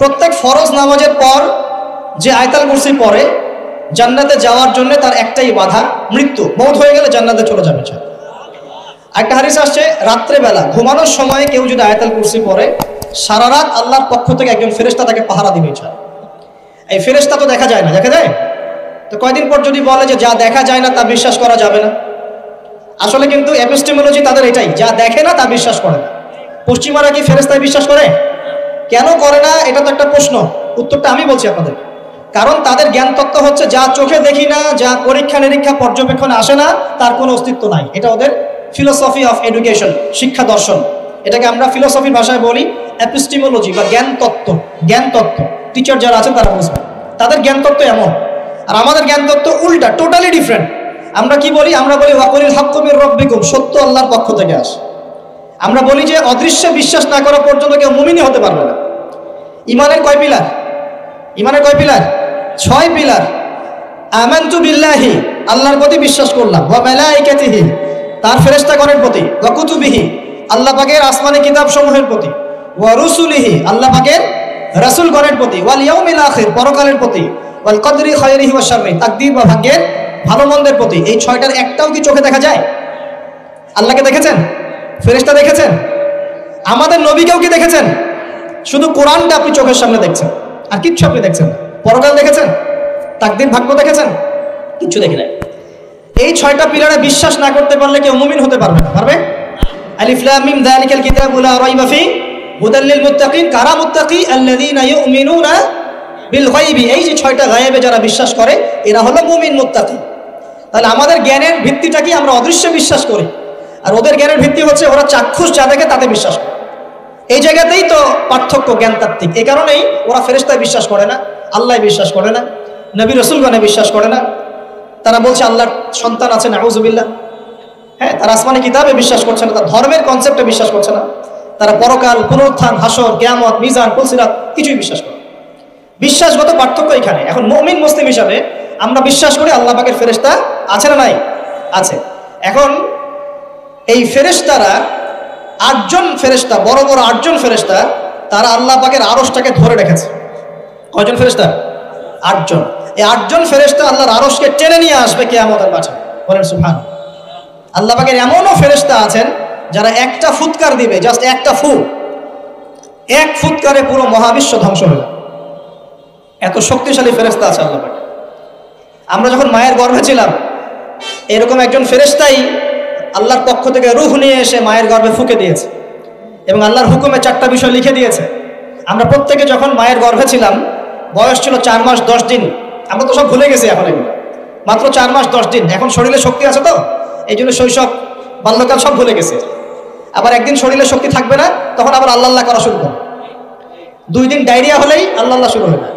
প্রত্যেক ফরজ নামাজের পর যে আয়াতুল কুরসি পড়ে জান্নাতে যাওয়ার জন্য তার একটাই বাধা, মৃত্যু। মওত হয়ে গেলে জান্নাতে চলে যাবে। একটা হাদিস আসছে, রাত্রেবেলা ঘুমানোর সময় কেউ যদি আয়াতুল কুরসি পড়ে সারা রাত আল্লাহর পক্ষ থেকে একজন ফেরেশতা তাকে পাহারা দিবে। এই ফেরেশতা তো দেখা যায় না, দেখা যায়? তো কয়দিন পর যদি বলে যে যা দেখা যায় না তা বিশ্বাস করা যাবে না, আসলে কিন্তু এপিস্টেমোলজি তাদের এটাই, যা দেখে না তা বিশ্বাস করে না। পশ্চিমারা কি ফেরেশতায় বিশ্বাস করে? কেন করে না? এটা তো একটা প্রশ্ন, উত্তরটা আমি বলছি আপনাদের। কারণ তাদের জ্ঞান তত্ত্ব হচ্ছে যা চোখে দেখি না, যা পরীক্ষা নিরীক্ষা পর্যবেক্ষণে আসে না, তার কোনো অস্তিত্ব নাই। এটা ওদের ফিলোসফি অফ এডুকেশন, শিক্ষা দর্শন। এটাকে আমরা ফিলোসফির ভাষায় বলি এপিস্টেমোলজি বা জ্ঞান তত্ত্ব। জ্ঞান তত্ত্ব টিচার যারা আছেন তারা বুঝবেন, তাদের জ্ঞান তত্ত্ব এমন। আর আমাদের জ্ঞান তত্ত্ব উল্টা, টোটালি ডিফারেন্ট। আমরা কি বলি? আমরা বলি ওয়াকুলিল হাক্কু মির রাব্বিকুম, সত্য আল্লাহর পক্ষ থেকে আসে। আমরা বলি যে অদৃশ্যে বিশ্বাস না করা পর্যন্ত কেউ মুমিনই হতে পারবে না। ইমানের কয় পিলার? ইমানের কয় পিলার? 6 পিলার। আমানতু বিল্লাহি, আল্লাহর প্রতি বিশ্বাস করলাম, ওয়া মালাইকাতিহি, তার ফেরেশতাগণের প্রতি, ওয়া কুতুবিহি, আল্লাহ পাকের আসমানি কিতাব সমূহের প্রতি, ওয়া রুসুলিহি, আল্লাহ পাকের রাসূলগণের প্রতি, ওয়াল ইয়াউমিল আখির, পরকালের প্রতি, ওয়াল কদরি খায়রিহি ওয়া শাররিহি, তাকদীর বা ভাগ্যের ভালো মন্দের প্রতি। এই 6টার একটাও কি চোখে দেখা যায়? আল্লাহকে দেখেছেন? ফেরেশতা দেখেছেন? আমাদের নবীকেও কি দেখেছেন? শুধু কোরআনটা আপনি চোখের সামনে দেখছেন, আর কিচ্ছু আপনি দেখছেন না। পরকাল দেখেছেন? তাকদীর ভাগ্য দেখেছেন? কিচ্ছু দেখি নাই। এই 6টা পিলারে বিশ্বাস না করতে পারলে কেউ মুমিন হতে পারবে না। পারবে? আলিফ লাম মিম যালিকাল কিতাবু লা রাইবা ফি হুদাল লিল মুত্তাকিন। কারা মুত্তাকি? আল্লাযীনা ইউমিনুনা বিল গায়বি। এই যে 6টা গায়েবে যারা বিশ্বাস করে এরা হলো মুমিন, মুত্তাকি। তাহলে আমাদের জ্ঞানের ভিত্তিটা কি? আমরা অদৃশ্য বিশ্বাস করি, আর ওদের জ্ঞানের ভিত্তি হচ্ছে ওরা চাক্ষুষ যা দেখে তাতে বিশ্বাস করে। এই জায়গাতেই তো পার্থক্য জ্ঞানতাত্ত্বিক। এই কারণেই ওরা ফেরেশতায় বিশ্বাস করে না, আল্লাহ বিশ্বাস করে না, নবী রাসূলগণে বিশ্বাস করে না। তারা বলছে আল্লাহর সন্তান আছে, নাউযুবিল্লাহ। হ্যাঁ, তারা আসমানি কিতাবে বিশ্বাস করছে না, তার ধর্মের কনসেপ্টে বিশ্বাস করছে না। তারা পরকাল, পুনরুত্থান, হাসর, কিয়ামত, মিজান, ফুলসিরাত কিছুই বিশ্বাস করে। বিশ্বাসগত পার্থক্য এখানে। এখন মুমিন মুসলিম হিসাবে আমরা বিশ্বাস করি আল্লাহ পাকের ফেরেশতা আছে না নাই? আছে। এখন এই ফেরেশতারা 8জন ফেরেশতা, বড় বড় 8জন ফেরেশতা, তারা আল্লাহ পাকের আরশটাকে ধরে রেখেছে। কয়জন ফেরেশতা? 8জন। এই 8জন ফেরেশতা আল্লাহর আরশকে টেনে নিয়ে আসবে কিয়ামতের মাঠে। বলেন সুবহানাল্লাহ। আল্লাহ পাকের এমনও ফেরেশতা আছেন যারা একটা ফুৎকার দিবে, জাস্ট একটা ফু, এক ফুৎকারে পুরো মহাবিশ্ব ধ্বংস হয়ে যাবে। এত শক্তিশালী ফেরেশতা আছে আল্লাহ পাক। আমরা যখন মায়ের গর্ভে ছিলাম এরকম একজন ফেরেশতাই আল্লাহর পক্ষ থেকে রূহ নিয়ে এসে মায়ের গর্ভে ফুঁকে দিয়েছে এবং আল্লাহর হুকুমে 4টা বিষয় লিখে দিয়েছে। আমরা প্রত্যেকে যখন মায়ের গর্ভে ছিলাম বয়স ছিল 4 মাস 10 দিন। আমরা তো সব ভুলে গেছি এখন, এগুলো মাত্র 4 মাস 10 দিন। এখন শরীরে শক্তি আছে তো, এই জন্য শৈশব বাল্যকাল সব ভুলে গেছে। আবার একদিন শরীরে শক্তি থাকবে না, তখন আবার আল্লাহ আল্লাহ করা শুরু করে। 2 দিন ডায়রিয়া হলেই আল্লাহ আল্লাহ শুরু হয়ে যায়।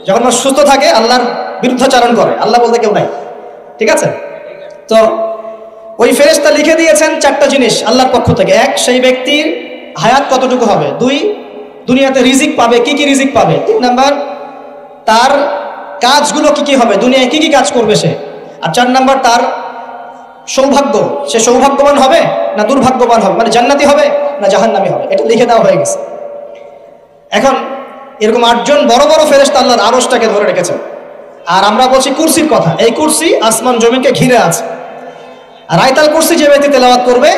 যখন মানুষ সুস্থ থাকে আল্লাহর বিরুদ্ধাচারণ করে, আল্লাহ বলতে কেউ নাই। ঠিক আছে? তো ওই ফেরেশতা লিখে দিয়েছেন 4টা জিনিস আল্লাহর পক্ষ থেকে। 1, সেই ব্যক্তির হায়াত কতটুকু হবে। 2, দুনিয়াতে রিজিক পাবে, কি কি রিজিক পাবে। 3 নাম্বার, তার কাজগুলো কি কি হবে, দুনিয়ায় কি কি কাজ করবে সে। আর 4 নাম্বার, তার সৌভাগ্য, সে সৌভাগ্যবান হবে না দুর্ভাগ্যবান হবে, মানে জান্নাতি হবে না জাহান্নামী হবে। এটা লিখে দেওয়া হয়ে গেছে। এখন এরকম 8জন বড় বড় ফেরেশতা আল্লাহর আরশটাকে ধরে রেখেছে। আর আমরা বলছি কুরসির কথা। এই কুরসি আসমান জমিনকে ঘিরে আছে। আর আয়াতুল কুরসি যে ব্যক্তি তেলাওয়াত করবে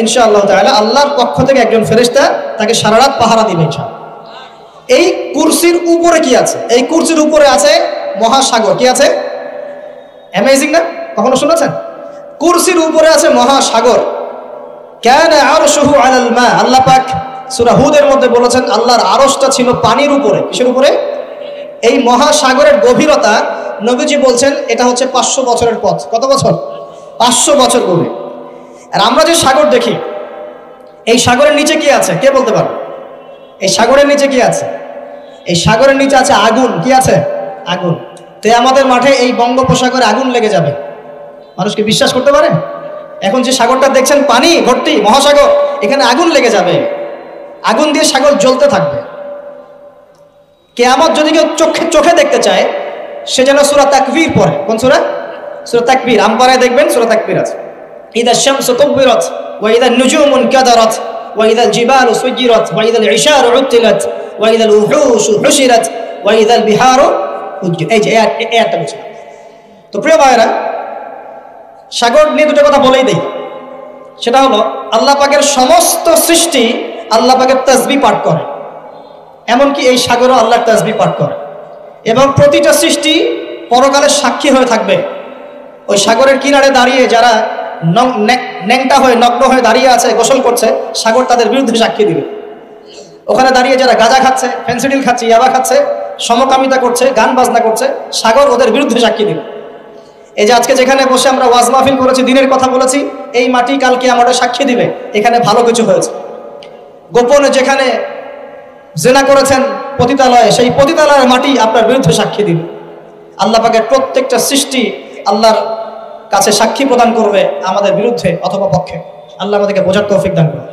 ইনশাআল্লাহ তাআলা আল্লাহর পক্ষ থেকে একজন ফেরেশতা তাকে সারা রাত পাহারা দিবে ইনশাআল্লাহ। এই কুরসির উপরে কি আছে? এই কুরসির উপরে আছে মহাসাগর। কি আছে? অ্যামেজিং না? কখনো শুনেছেন? কুরসির উপরে আছে মহাসাগর। কানা আরশুহু আলাল মা। আল্লাহ পাক সূরা হুদের মধ্যে বলেছেন আল্লাহর আরশটা ছিল পানির উপরে। কিসের উপরে? এই মহাসাগরের গভীরতা নবীজি বলছেন এটা হচ্ছে 500 বছরের পথ। কত বছর? 500 বছর গভীর। আর আমরা যে সাগর দেখি, এই সাগরের নিচে কি আছে কে বলতে পারবে? এই সাগরের নিচে কি আছে? এই সাগরের নিচে আছে আগুন। কি আছে? আগুন। তো আমাদের মাঠে এই বঙ্গোপসাগরে আগুন লেগে যাবে, মানুষকে বিশ্বাস করতে পারে? এখন যে সাগরটা দেখছেন পানি ভর্তি মহাসাগর, এখানে আগুন লেগে যাবে, আগুন দিয়ে সাগর জ্বলতে থাকবে। কিয়ামত যদি কেউ চোখে দেখতে চায় সে যেন সূরা তাকবীর পড়ে। কোন সূরা? সূরা তাকবীর। আমপারায় দেখবেন সূরা তাকবীর আছে। ইদা শামসু কুবিরাত ওয়া ইদা নুজুমু কাদারাত ওয়া ইদা জিবালু সুজিরাত ওয়া ইদা ইশারু উতিলাত ওয়া ইযাল উহুশু হুশিরাত ওয়া ইযাল বিহারু উজ্জিরাত। এই যে একটা বুঝলাম। তো প্রিয় ভাইরা, সাগর নিয়ে দুটো কথা বলেই দেই। সেটা হলো আল্লাহ পাকের সমস্ত সৃষ্টি আল্লাহ পাকের তাসবিহ পাঠ করে, এমনকি এই সাগরও আল্লাহর তাসবিহ পাঠ করে, এবং প্রতিটা সৃষ্টি পরকালে সাক্ষী হয়ে থাকবে। ওই সাগরের কিনারে দাঁড়িয়ে যারা ন্যাংটা হয়ে নগ্ন হয়ে দাঁড়িয়ে আছে, গোসল করছে, সাগর তাদের বিরুদ্ধে সাক্ষী দিবে। ওখানে দাঁড়িয়ে যারা গাঁজা খাচ্ছে, ফেন্সিডিল খাচ্ছে, ইয়াবা খাচ্ছে, সমকামিতা করছে, গান বাজনা করছে, সাগর ওদের বিরুদ্ধে সাক্ষী দিবে। এই যে আজকে যেখানে বসে আমরা ওয়াজ মাহফিল করেছি, দিনের কথা বলেছি, এই মাটি কালকে আমাদের সাক্ষী দিবে এখানে ভালো কিছু হয়েছে। গোপনে যেখানে জেনা করেছেন পতিতালয়ে, সেই পতিতালয়ের মাটি আপনার বিরুদ্ধে সাক্ষী দিবে। আল্লাহ পাকের প্রত্যেকটা সৃষ্টি আল্লাহর কাছে সাক্ষী প্রদান করবে আমাদের বিরুদ্ধে অথবা পক্ষে। আল্লাহ আমাদেরকে বোঝার তৌফিক দান করবে।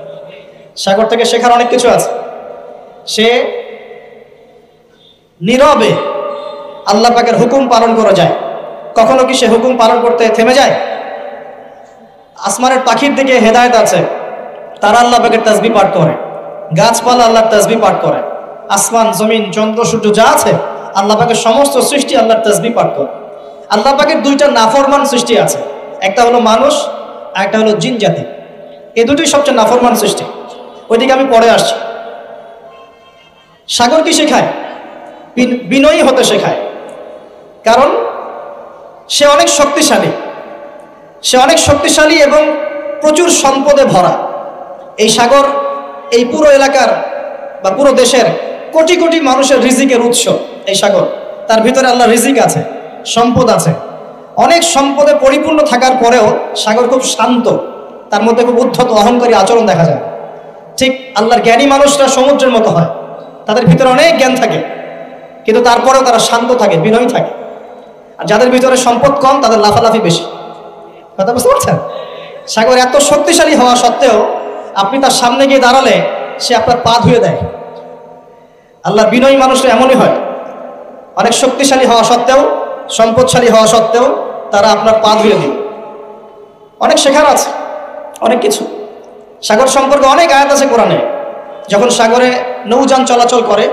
সাগর থেকে শেখার অনেক কিছু আছে। সে নীরবে আল্লাহ পাকের হুকুম পালন করে যায়। কখনো কি সে হুকুম পালন করতে থেমে যায়? আসমানের পাখির দিকে হেদায়েত আছে, তারা আল্লাহ পাকের তাসবিহ পাঠ করে। গাছপালা আল্লাহর তাসবিহ পাঠ করে। আসমান, জমিন, চন্দ্র, সূর্য যা আছে আল্লাহ পাকের সমস্ত সৃষ্টি আল্লাহর তাসবিহ পাঠ করে। আল্লাহ পাকের দুইটা নাফরমান সৃষ্টি আছে, একটা হলো মানুষ আর একটা হলো জিন জাতি। এই দুটোই সবচেয়ে নাফরমান সৃষ্টি। ওইদিকে আমি পরে আসছি। সাগর কি শেখায়? বিনয়ী হতে শেখায়। কারণ সে অনেক শক্তিশালী, সে অনেক শক্তিশালী এবং প্রচুর সম্পদে ভরা। এই সাগর এই পুরো এলাকার বা পুরো দেশের কোটি কোটি মানুষের রিজিকের উৎস। এই সাগর, তার ভিতরে আল্লাহ রিজিক আছে, সম্পদ আছে। অনেক সম্পদে পরিপূর্ণ থাকার পরেও সাগর খুব শান্ত, তার মধ্যে খুব উদ্ধত অহংকারী আচরণ দেখা যায়। ঠিক আল্লাহর জ্ঞানী মানুষরা সমুদ্রের মতো হয়, তাদের ভিতরে অনেক জ্ঞান থাকে, কিন্তু তারপরেও তারা শান্ত থাকে, বিনয়ী থাকে। আর যাদের ভিতরে সম্পদ কম তাদের লাফালাফি বেশি। কথা বুঝতে পারছেন? সাগর এত শক্তিশালী হওয়া সত্ত্বেও আপনি তার সামনে গিয়ে দাঁড়ালে সে আপনার পা ধুয়ে দেয়। আল্লাহর বিনয়ী মানুষরা এমনই হয়, অনেক শক্তিশালী হওয়া সত্ত্বেও, সম্পদশালী হওয়া সত্ত্বেও তারা আপনার পা ধুয়ে দিবে। অনেক শেখার আছে, অনেক কিছু। সাগর সম্পর্কে অনেক আয়াত আছে কোরআনে। যখন সাগরে নৌযান চলাচল করে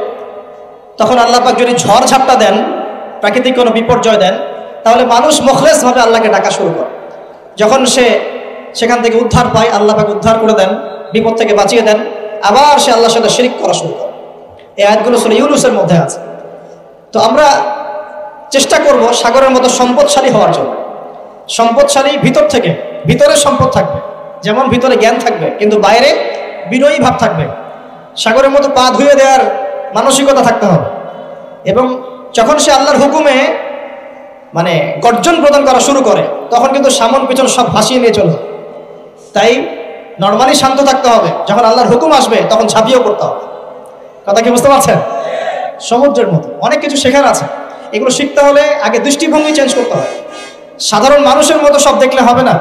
তখন আল্লাহ পাক যদি ঝড় ঝাপটা দেন, প্রাকৃতিক কোনো বিপর্যয় দেন, তাহলে মানুষ মুখলেসভাবে আল্লাহকে ডাকা শুরু করে। যখন সে সেখান থেকে উদ্ধার পায়, আল্লাহ পাক উদ্ধার করে দেন, বিপদ থেকে বাঁচিয়ে দেন, আবার সে আল্লাহর সাথে শিরক করা শুরু করে। এই আয়াতগুলো সূরা ইউনূসের মধ্যে আছে। তো আমরা চেষ্টা করব সাগরের মতো সম্পদশালী হওয়ার জন্য। সম্পদশালী ভিতর থেকে, ভিতরে সম্পদ থাকবে, যেমন ভিতরে জ্ঞান থাকবে কিন্তু বাইরে বিনয়ী ভাব থাকবে। সাগরের মতো পা ধুয়ে দেওয়ার মানসিকতা থাকতে হবে। এবং যখন সে আল্লাহর হুকুমে মানে গর্জন প্রদান করা শুরু করে তখন কিন্তু সামন পিছন সব ভাসিয়ে নিয়ে চলে। তাই নর্মালি শান্ত থাকতে হবে, যখন আল্লাহর হুকুম আসবে তখন ঝাঁপিয়েও পড়তে হবে। কথা কি বুঝতে পারছেন? সমুদ্রের মতো অনেক কিছু শেখার আছে। এগুলো শিখতে হলে আগে দৃষ্টিভঙ্গি চেঞ্জ করতে হবে। সাধারণ মানুষের মতো সব দেখলে হবে না,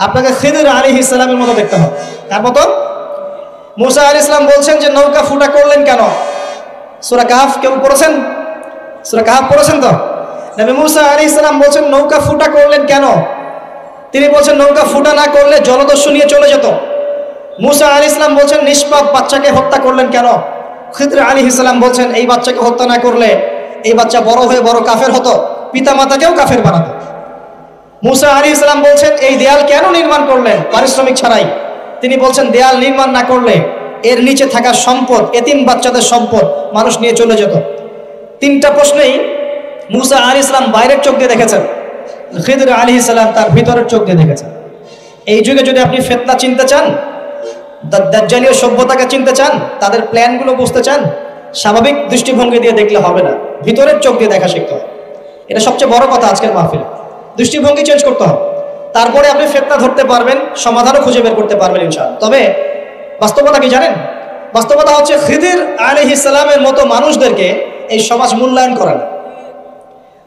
আপনাকে খিদির আলাইহিস সালামের মতো দেখতে হবে। তার মতো মুসা আলাইহিস সালাম বলছেন যে নৌকা ফুটা করলেন কেন? সূরা কাহফ কেউ পড়েছেন? সূরা কাহফ পড়েছেন তো? নবী মুসা আলাইহিস সালাম বলছেন নৌকা ফুটা করলেন কেন? তিনি বলছেন নৌকা ফুটা না করলে জলদস্যু নিয়ে চলে যেত। মুসা আলাইহিস সালাম বলছেন নিষ্পাপ বাচ্চাকে হত্যা করলেন কেন? খিদির আলাইহিস সালাম বলছেন এই বাচ্চাকে হত্যা না করলে এই বাচ্চা বড় হয়ে বড় কাফের হতো, পিতামাতাকেও কাফের বানাতো। মুসা আলাইহিস সালাম বলছেন এই দেয়াল কেন নির্মাণ করলেন পারিশ্রমিক ছাড়াই? তিনি বলছেন দেয়াল নির্মাণ না করলে এর নিচে থাকা সম্পদ, এতিম বাচ্চাদের সম্পদ মানুষ নিয়ে চলে যেত। তিনটা প্রশ্নেই মুসা আলাইহিস সালাম বাইরের চোখ দিয়ে দেখেছেন, খিদির আলাইহিস সালাম তার ভিতরের চোখ দিয়ে দেখেছেন। এই যুগে যদি আপনি ফিতনা চিনতে চান, দাজ্জালীয় সভ্যতাকে চিনতে চান, তাদের প্ল্যানগুলো বুঝতে চান, স্বাভাবিক দৃষ্টিভঙ্গি দিয়ে দেখলে হবে না, ভিতরের চোখ দিয়ে দেখা শিখতে হবে। এটা সবচেয়ে বড় কথা আজকের মাহফিলে। দৃষ্টিভঙ্গি চেঞ্জ করতে হবে, তারপরে আপনি ফিতনা ধরতে পারবেন, সমাধানও খুঁজে বের করতে পারবেন ইনশাআল্লাহ। তবে বাস্তবতা কি জানেন? বাস্তবতা হচ্ছে খিদির আলাইহিস সালামের মতো মানুষদেরকে এই সমাজ মূল্যায়ন করে না।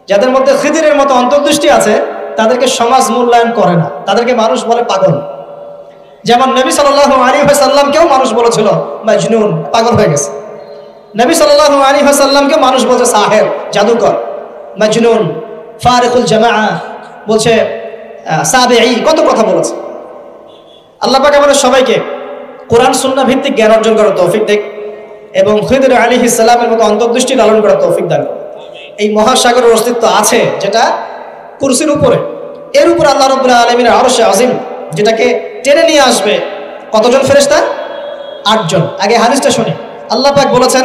যাদের মধ্যে খিদিরের মতো অন্তর্দৃষ্টি আছে তাদেরকে সমাজ মূল্যায়ন করে না, তাদেরকে মানুষ বলে পাগল। যেমন নবী সাল্লাল্লাহু আলাইহি ওয়াসাল্লামকেও মানুষ বলেছিল মাজনুন, পাগল হয়ে গেছে। নবী সাল্লাল্লাহু আলাইহি ওয়াসাল্লামকে মানুষ বলছে সাহের, জাদুকর, মাজনুন, ফারিকুল জামাআ, বলছে সাবিঈ, কত কথা বলেছে। আল্লাহ পাক আমাদের সবাইকে কোরআন সুন্নাহ ভিত্তিক জ্ঞান অর্জন করার তৌফিক দেন। এবং খিদর আলাইহিস সালামের মতো অন্তর্দৃষ্টি লালন করার তৌফিক দান করুন। এই মহাসাগরের অস্তিত্ব আছে যেটা কুরসির উপরে, এর উপর আল্লাহ রাব্বুল আলামিনের আরশে আজিম, যেটাকে টেনে নিয়ে আসবে কতজন ফেরেশতা? 8 জন। আগে হাদিসটা শুনি। আল্লাহ পাক বলেছেন,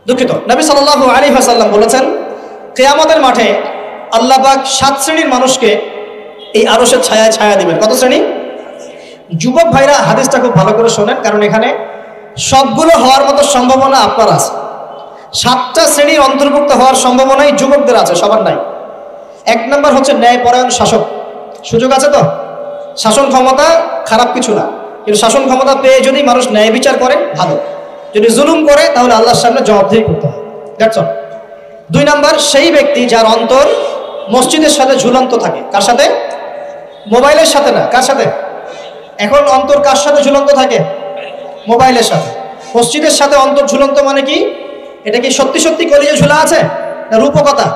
দুঃখিত, নবী সাল্লাল্লাহু আলাইহি ওয়াসাল্লাম বলেছেন, কিয়ামতের মাঠে আল্লাহ পাক 7 শ্রেণীর মানুষকে এই আরশের ছায়ায় ছায়া দিবেন। কত শ্রেণী? যুবক ভাইরা হাদিসটা খুব ভালো করে শোনেন, কারণ এখানে সবগুলো হওয়ার মতো সম্ভাবনা আপনার আছে। 7টা শ্রেণীর অন্তর্ভুক্ত হওয়ার সম্ভাবনাই যুবকদের আছে, সবার নাই। 1 নম্বর হচ্ছে ন্যায়পরায়ণ শাসক। সুযোগ আছে তো? শাসন ক্ষমতা খারাপ কিছু না, কিন্তু শাসন ক্ষমতা পেয়ে যদি মানুষ ন্যায় বিচার করে ভালো, যদি জুলুম করে তাহলে আল্লাহর সামনে জবাবদিহি করতে হবে। That's all. 2 নম্বর সেই ব্যক্তি যার অন্তর মসজিদের সাথে ঝুলন্ত থাকে। কার সাথে? মোবাইলের সাথে না। কার সাথে? এখন অন্তর কার সাথে ঝুলন্ত থাকে? মোবাইলের সাথে। মসজিদের সাথে অন্তর ঝুলন্ত মানে কি? এটা কি সত্যি সত্যি কলিজে ঝুলা আছে না রূপকথা?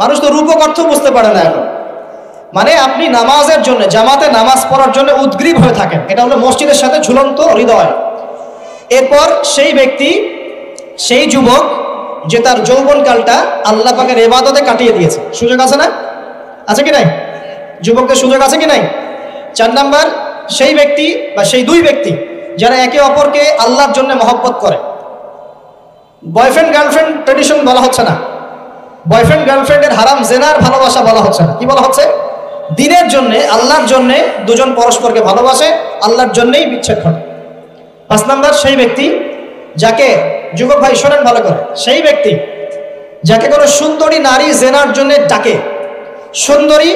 মানুষ তো রূপক অর্থ বুঝতে পারে না এখন। মানে আপনি নামাজের জন্য, জামাতে নামাজ পড়ার জন্য উদ্গ্রীব হয়ে থাকেন, এটা হলো মসজিদের সাথে ঝুলন্ত হৃদয়। এরপর সেই ব্যক্তি, সেই যুবক যে তার যৌবনকালটা আল্লাহ পাকের ইবাদতে কাটিয়ে দিয়েছে। সুযোগ আছে না? আছে কি নাই? যুবকদের সুযোগ আছে কি নাই? 4 নাম্বার সেই ব্যক্তি বা সেই 2 ব্যক্তি যারা একে অপরকে আল্লাহর জন্য মহব্বত করে। বয়ফ্রেন্ড গার্লফ্রেন্ড ট্রেডিশন বলা হচ্ছে না, বয়ফ্রেন্ড গার্লফ্রেন্ডের হারাম জেনার ভালোবাসা বলা হচ্ছে না। কি বলা হচ্ছে? দিনের জন্যে, আল্লাহর জন্যে দুজন পরস্পরকে ভালোবাসে, আল্লাহর জন্যেই বিচ্ছেদ ঘটে। 5 নাম্বার সেই ব্যক্তি যাকে, যুবক ভাই শোনেন ভালো করে, সেই ব্যক্তি যাকে কোনো সুন্দরী নারী জেনার জন্য ডাকে, সুন্দরী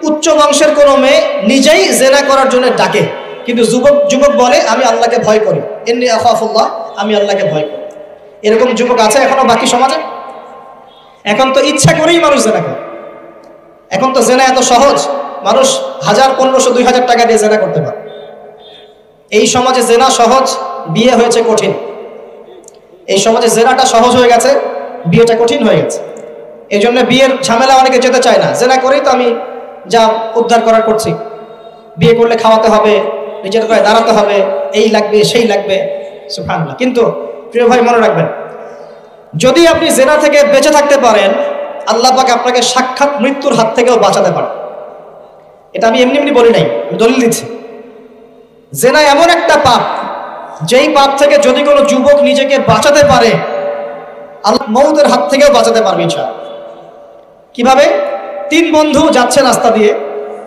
উচ্চ বংশের কোনো মেয়ে নিজেই জেনা করার জন্য ডাকে, কিন্তু যুবক বলে আমি আল্লাহকে ভয় করি, ইন্নী আখাফুল্লাহ, আমি আল্লাহকে ভয় করি। এরকম যুবক আছে এখনো বাকি সমাজে? এখন তো ইচ্ছা করেই মানুষ জেনা করে। এখন তো জেনা এত সহজ, মানুষ 1000, 1500, 2000 টাকা দিয়ে জেনা করতে পারে। এই সমাজে জেনা সহজ, বিয়ে হয়েছে কঠিন। এই সমাজে জেনাটা সহজ হয়ে গেছে, বিয়েটা কঠিন হয়ে গেছে। এই জন্য বিয়ের ঝামেলা অনেকে যেতে চায় না। জেনা করেই তো আমি যা উদ্ধার করার করছি। বিয়ে করলে খাওয়াতে হবে, নিজের পায়ে দাঁড়াতে হবে, এই লাগবে সেই লাগবে, সুবহানাল্লাহ। কিন্তু প্রিয় ভাই মনে রাখবেন, যদি আপনি জেনা থেকে বেঁচে থাকতে পারেন, আল্লাহ পাক আপনাকে সাক্ষাৎ মৃত্যুর হাত থেকেও বাঁচাতে পারে। এটা আমি এমনি এমনি বলি নাই, আমি দলিল দিচ্ছি। জেনা এমন একটা পাপ, যেই পাপ থেকে যদি কোনো যুবক নিজেকে বাঁচাতে পারে, আল্লাহ মউতের হাত থেকেও বাঁচাতে পারবে ইনশাআল্লাহ। কিভাবে? 3 বন্ধু যাচ্ছে রাস্তা দিয়ে,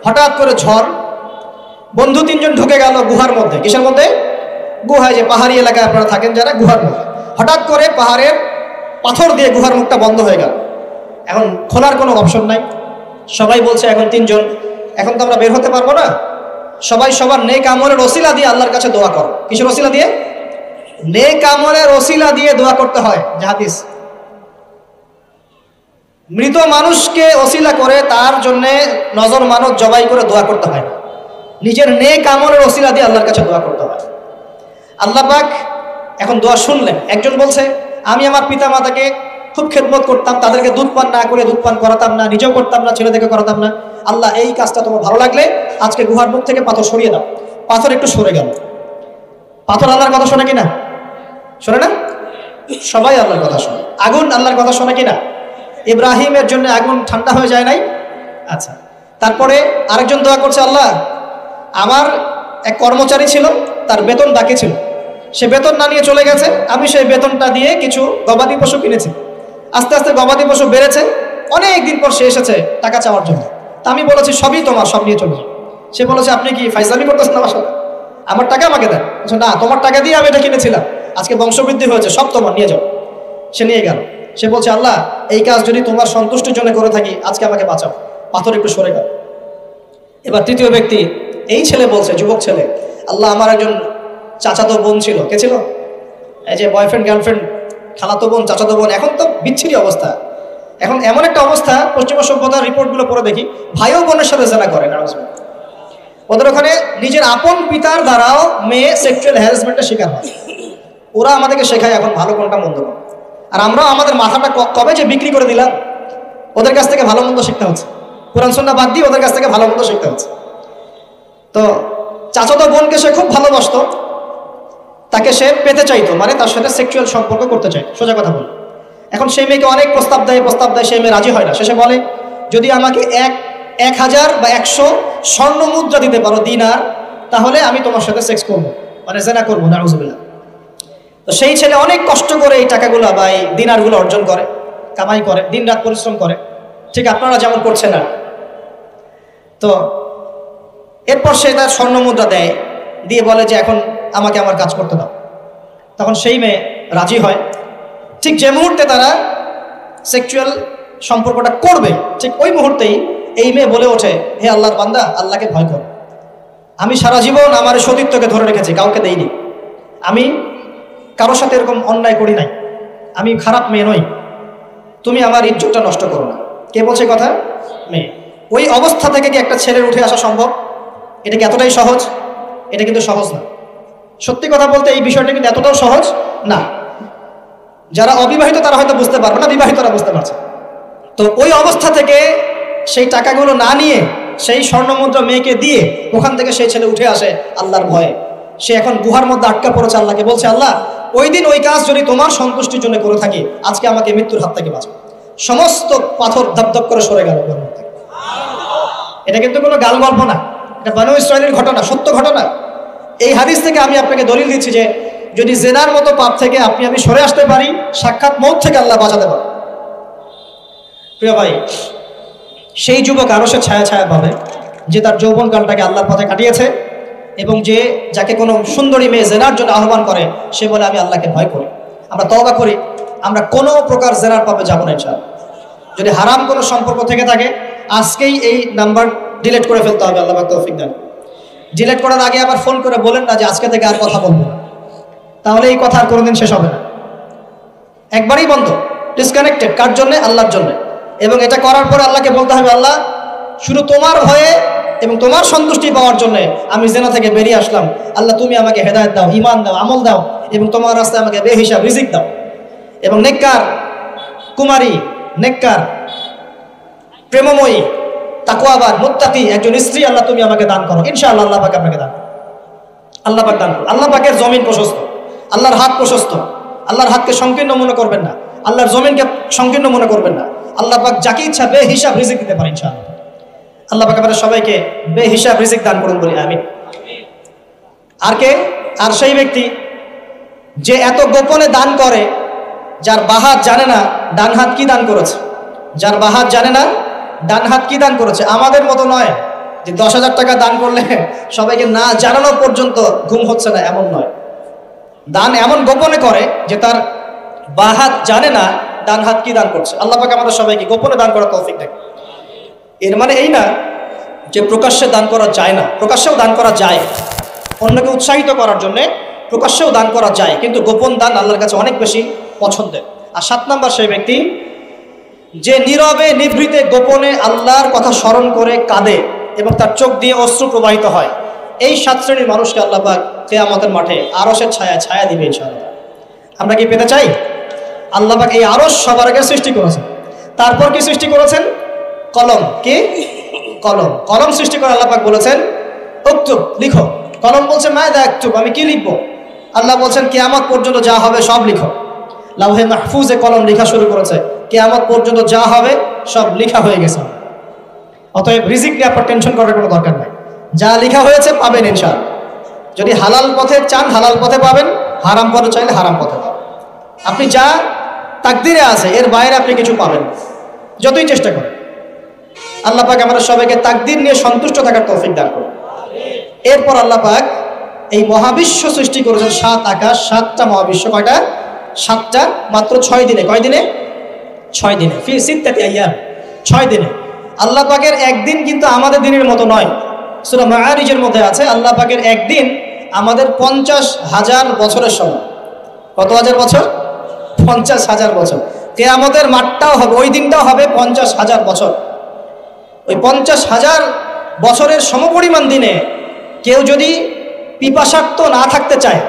হঠাৎ করে ঝড়, বন্ধু 3 জন ঢুকে গেল গুহার মধ্যে। কিসের মধ্যে? গুহায়, যে পাহাড়ি এলাকায় আপনারা থাকেন যারা, গুহার মধ্যে। হঠাৎ করে পাহাড়ের পাথর দিয়ে গুহার মুখটা বন্ধ হয়ে গেল। এখন খোলার কোনো অপশন নাই। সবাই বলছে এখন 3 জন, এখন তো আমরা বের হতে পারবো না। সবাই সবার নেক আমলের ওসিলা দিয়ে আল্লাহর কাছে দোয়া করো। কিসের ওসিলা দিয়ে? নেক আমলের ওসিলা দিয়ে দোয়া করতে হয়। হাদিস, মৃত মানুষকে ওসিলা করে তার জন্য নজর মানত জবাই করে দোয়া করতে হয় না, নিজের নেক আমলের ওসিলা দিয়ে আল্লাহর কাছে দোয়া করতে হয়। আল্লাহ পাক এখন দোয়া শুনলেন। একজন বলছে আমি আমার পিতা মাতাকে খুব খেদমত করতাম, তাদেরকে দুধ পান না করে দুধ পান করাতাম না, নিজেও করতাম না, ছেলেদেরকে করাতাম না। আল্লাহ এই কাজটা তোমার ভালো লাগলে আজকে গুহার মুখ থেকে পাথর সরিয়ে দাও। পাথর একটু সরে গেল। পাথর আল্লাহর কথা শোনে কিনা? শোনে না? সবাই আল্লাহর কথা শোনে। আগুন আল্লাহর কথা শোনে কিনা? ইব্রাহিমের জন্য আগুন ঠান্ডা হয়ে যায় নাই? আচ্ছা, তারপরে আরেকজন দোয়া করছে, আল্লাহ আমার এক কর্মচারী ছিল, তার বেতন বাকি ছিল, সে বেতন না নিয়ে চলে গেছে, আমি সেই বেতনটা দিয়ে কিছু গবাদি পশু কিনেছি। আস্তে আস্তে গবাদি পশু বেড়েছে, অনেক দিন পর সে এসেছে টাকা চাওয়ার জন্য। তা আমি বলেছি সবই তোমার, সব নিয়ে চলে যাও। সে বলেছে আপনি কি ফাইজলামি করতেছেন আমার সাথে? আমার টাকা আমাকে দেন। না, তোমার টাকা দিয়ে আমি এটা কিনেছিলাম, আজকে বংশবৃদ্ধি হয়েছে, সব তোমার, নিয়ে যাও। সে নিয়ে গেল। সে বলছে আল্লাহ এই কাজ যদি তোমার সন্তুষ্টির জন্য করে থাকি, আজকে আমাকে বাঁচাও। পাথর একটু সরে গেল। এবার 3য় ব্যক্তি, এই ছেলে বলছে, যুবক ছেলে, আল্লাহ আমার একজন চাচাতো বোন ছিল। কে ছিল? এই যে বয়ফ্রেন্ড গার্লফ্রেন্ড, খালাতো বোন, চাচাতো বোন। এখন তো বিচ্ছিরি অবস্থা। এখন এমন একটা অবস্থা, পশ্চিমা সভ্যতার রিপোর্টগুলো পড়ে দেখি, ভাইও বোনের সাথে জেনা করে না। ওদের ওখানে নিজের আপন পিতার দ্বারাও মেয়ে সেক্সুয়াল হ্যারাসমেন্টের শিকার হয়। ওরা আমাদেরকে শেখায় এখন ভালো কোনটা মন্দ কোনটা। আর আমরাও আমাদের মাথাটা কবে যে বিক্রি করে দিলাম, ওদের কাছ থেকে ভালো মন্দ শিখতে হচ্ছে। কোরআন সুন্নাহ বাদ দিয়ে ওদের কাছ থেকে ভালো মন্দ শিখতে হচ্ছে। তো চাচাতো বোনকে সে খুব ভালোবাসতো, তাকে সে পেতে চাইতো, মানে তার সাথে সেক্সুয়াল সম্পর্ক করতে চাইতো, সোজা কথা বল। এখন সেই মেয়েকে অনেক প্রস্তাব দেয়, সেই মেয়ে রাজি হয় না। শেষে বলে, যদি আমাকে 1000 বা 100 স্বর্ণ মুদ্রা দিতে পারো, দিনার, তাহলে আমি তোমার সাথে সেক্স করবো, মানে জেনা করবো, নাউজুবিল্লাহ। তো সেই ছেলে অনেক কষ্ট করে এই টাকাগুলো বা এই দিনারগুলো অর্জন করে, কামাই করে, দিন রাত পরিশ্রম করে, ঠিক আপনারা যেমন করছেন না। তো এরপর সে তার স্বর্ণ মুদ্রা দেয়, দিয়ে বলে যে এখন আমাকে আমার কাজ করতে দাও। তখন সেই মেয়ে রাজি হয়। ঠিক যে মুহূর্তে তারা সেক্সুয়াল সম্পর্কটা করবে, ঠিক ওই মুহূর্তেই এই মেয়ে বলে ওঠে, হে আল্লাহর বান্দা, আল্লাহকে ভয় কর। আমি সারা জীবন আমার সতীত্বকে ধরে রেখেছি, কাউকে দেইনি, আমি কারোর সাথে এরকম অন্যায় করি নাই, আমি খারাপ মেয়ে নই, তুমি আমার ইজ্জতটা নষ্ট করো না। কে বলছে কথা? মেয়ে। ওই অবস্থা থেকে কি একটা ছেলের উঠে আসা সম্ভব? এটা কি এতটাই সহজ? এটা কিন্তু সহজ না। সত্যি কথা বলতে এই বিষয়টা কিন্তু এতটাও সহজ না। যারা অবিবাহিত তারা হয়তো বুঝতে পারবে না, বিবাহিতরা বুঝতে পারছে। তো ওই অবস্থা থেকে সেই টাকাগুলো না নিয়ে সেই স্বর্ণমুদ্রা মেয়েকে দিয়ে ওখান থেকে সেই ছেলে উঠে আসে আল্লাহর ভয়ে। সে এখন গুহার মধ্যে আটকা পড়েছে, আল্লাহকে বলছে, আল্লাহ ওই দিন ওই কাজ যদি তোমার সন্তুষ্টির জন্য করে থাকি, আজকে আমাকে মৃত্যুর হাত থেকে বাঁচাও। সমস্ত পাথর ধপধপ করে সরে গেল গুহার মধ্যে। এটা কিন্তু কোনো গাল গল্প না, এটা বনু ইসরাইলের ঘটনা, সত্য ঘটনা। এই হাদিস থেকে আমি আপনাকে দলিল দিচ্ছি যে যদি জেনার মতো পাপ থেকে আমি সরে আসতে পারি, সাক্ষাৎ মৌত থেকে আল্লাহ বাঁচাতে পারে। প্রিয় ভাই, সেই যুবক আরশের ছায়া ছায়া পাবে যে তার যৌবনকালটাকে আল্লাহর পথে কাটিয়েছে, এবং যাকে কোনো সুন্দরী মেয়ে জেনার জন্য আহ্বান করে, সে বলে আমি আল্লাহকে ভয় করি। আমরা তওবা করি, আমরা কোনো প্রকার জেনার পাবে যাবো না ইনশাআল্লাহ। যদি হারাম কোনো সম্পর্ক থেকে থাকে, আজকেই এই নাম্বার ডিলিট করে ফেলতে হবে, আল্লাহ পাক তৌফিক দেন। ডিলিট করার আগে আবার ফোন করে বলেন না যে আজকে থেকে আর কথা বলবো না, তাহলে এই কথা আর কোনোদিন শেষ হবে না। একবারই বন্ধ, ডিসকানেক্টেড। কার জন্য? আল্লাহর জন্য। এবং এটা করার পরে আল্লাহকে বলতে হবে, আল্লাহ শুধু তোমার ভয়ে এবং তোমার সন্তুষ্টি পাওয়ার জন্য আমি জেনা থেকে বেরিয়ে আসলাম। আল্লাহ তুমি আমাকে হেদায়েত দাও, ঈমান দাও, আমল দাও, এবং তোমার রাস্তায় আমাকে বেহিসাব রিজিক দাও। এবং নেককার কুমারী, নেককার প্রেমময়ী, তাকওয়াবান, মুত্তাকি একজন স্ত্রী আল্লাহ তুমি আমাকে দান করো। ইনশাআল্লাহ আল্লাহ পাক আপনাকে দান করো, আল্লাহ পাক দান করো। আল্লাহ পাকের জমিন প্রশস্ত, আল্লাহর হাত প্রশস্ত। আল্লাহর হাতকে সংকীর্ণ মনে করবেন না, আল্লাহর জমিনকে সংকীর্ণ মনে করবেন না। আল্লাহ পাক যাকে ইচ্ছা বেহিসাব রিজিক দিতে পারে ইনশাআল্লাহ। আল্লাহ পাক আমাদের সবাইকে বেহিসাব রিজিক দান করুন বলি আমিন। আর কে? আর সেই ব্যক্তি যে এত গোপনে দান করে, যার বাহাত জানে না ডান হাত কি দান করেছে, যার বাহাত জানে না ডান হাত কি দান করেছে। আমাদের মতো নয় যে 10,000 টাকা দান করলে সবাইকে না জানানো পর্যন্ত ঘুম হচ্ছে না, এমন নয়। দান এমন গোপনে করে যে তার বাহাত জানে না ডান হাত কি দান করছে। আল্লাহ পাক আমাদের সবাইকে গোপনে দান করার তৌফিক দেন। এর মানে এই না যে প্রকাশ্যে দান করা যায় না, প্রকাশ্যেও দান করা যায়। অন্যকে উৎসাহিত করার জন্য প্রকাশ্যেও দান করা যায়, কিন্তু গোপন দান আল্লাহর কাছে অনেক বেশি পছন্দের। আর 7 নাম্বার সেই ব্যক্তি যে নীরবে নিভৃতে গোপনে আল্লাহর কথা স্মরণ করে কাঁদে এবং তার চোখ দিয়ে অশ্রু প্রবাহিত হয়। এই 7 শ্রেণীর মানুষকে আল্লাহ পাক কিয়ামতের মাঠে আরশের ছায়া ছায়া দিবে ইনশাআল্লাহ। আমরা কি পেতে চাই? আল্লাহ পাক এই আরশ সবার আগে সৃষ্টি করেছেন। তারপর কি সৃষ্টি করেছেন? কলম। কি? কলম। কলম সৃষ্টি করে আল্লাহ পাক বলেছেন উক্তুব, লিখো। কলম বলছে মায়দা আক্তুব, আমি কি লিখবো? আল্লাহ বলছেন কিয়ামত পর্যন্ত যা হবে সব লিখো। লাউহে মাহফুজে কলম লেখা শুরু করেছে, কিয়ামত পর্যন্ত যা হবে সব লেখা হয়ে গেছে। অতএব রিজিক নিয়ে আপনার টেনশন করার কোনো দরকার নাই, যা লেখা হয়েছে পাবেন ইনশাআল্লাহ। যদি হালাল পথে চান হালাল পথে পাবেন, হারাম পথে চাইলে হারাম পথে পাবেন। আপনি যা তাকদিরে আছে এর বাইরে আপনি কিছু পাবেন যতই চেষ্টা করেন। আল্লাহ পাক আমাদের সবাইকে তাকদির নিয়ে সন্তুষ্ট থাকার তৌফিক দান করুন। এরপর আল্লাহ পাক এই মহাবিশ্ব সৃষ্টি করেছেন, 7 আকাশ, 7টা মহাবিশ্ব। কয়টা? 7টা, মাত্র 6 দিনে। কয় দিনে? 6 দিনে। ফি সিত্তাতি আইয়াম, 6 দিনে। আল্লাহ পাকের একদিন কিন্তু আমাদের দিনের মতো নয়। সূরা মাআরিজের মধ্যে আছে আল্লাহ পাকের একদিন আমাদের 50,000 বছরের সমান। কত হাজার বছর? 50,000 বছর। কিয়ামতের মাঠটাও হবে, ওই দিনটাও হবে 50,000 বছর। ওই 50,000 বছরের সমপরিমাণ দিনে কেউ যদি পিপাসার্ত না থাকতে চায়,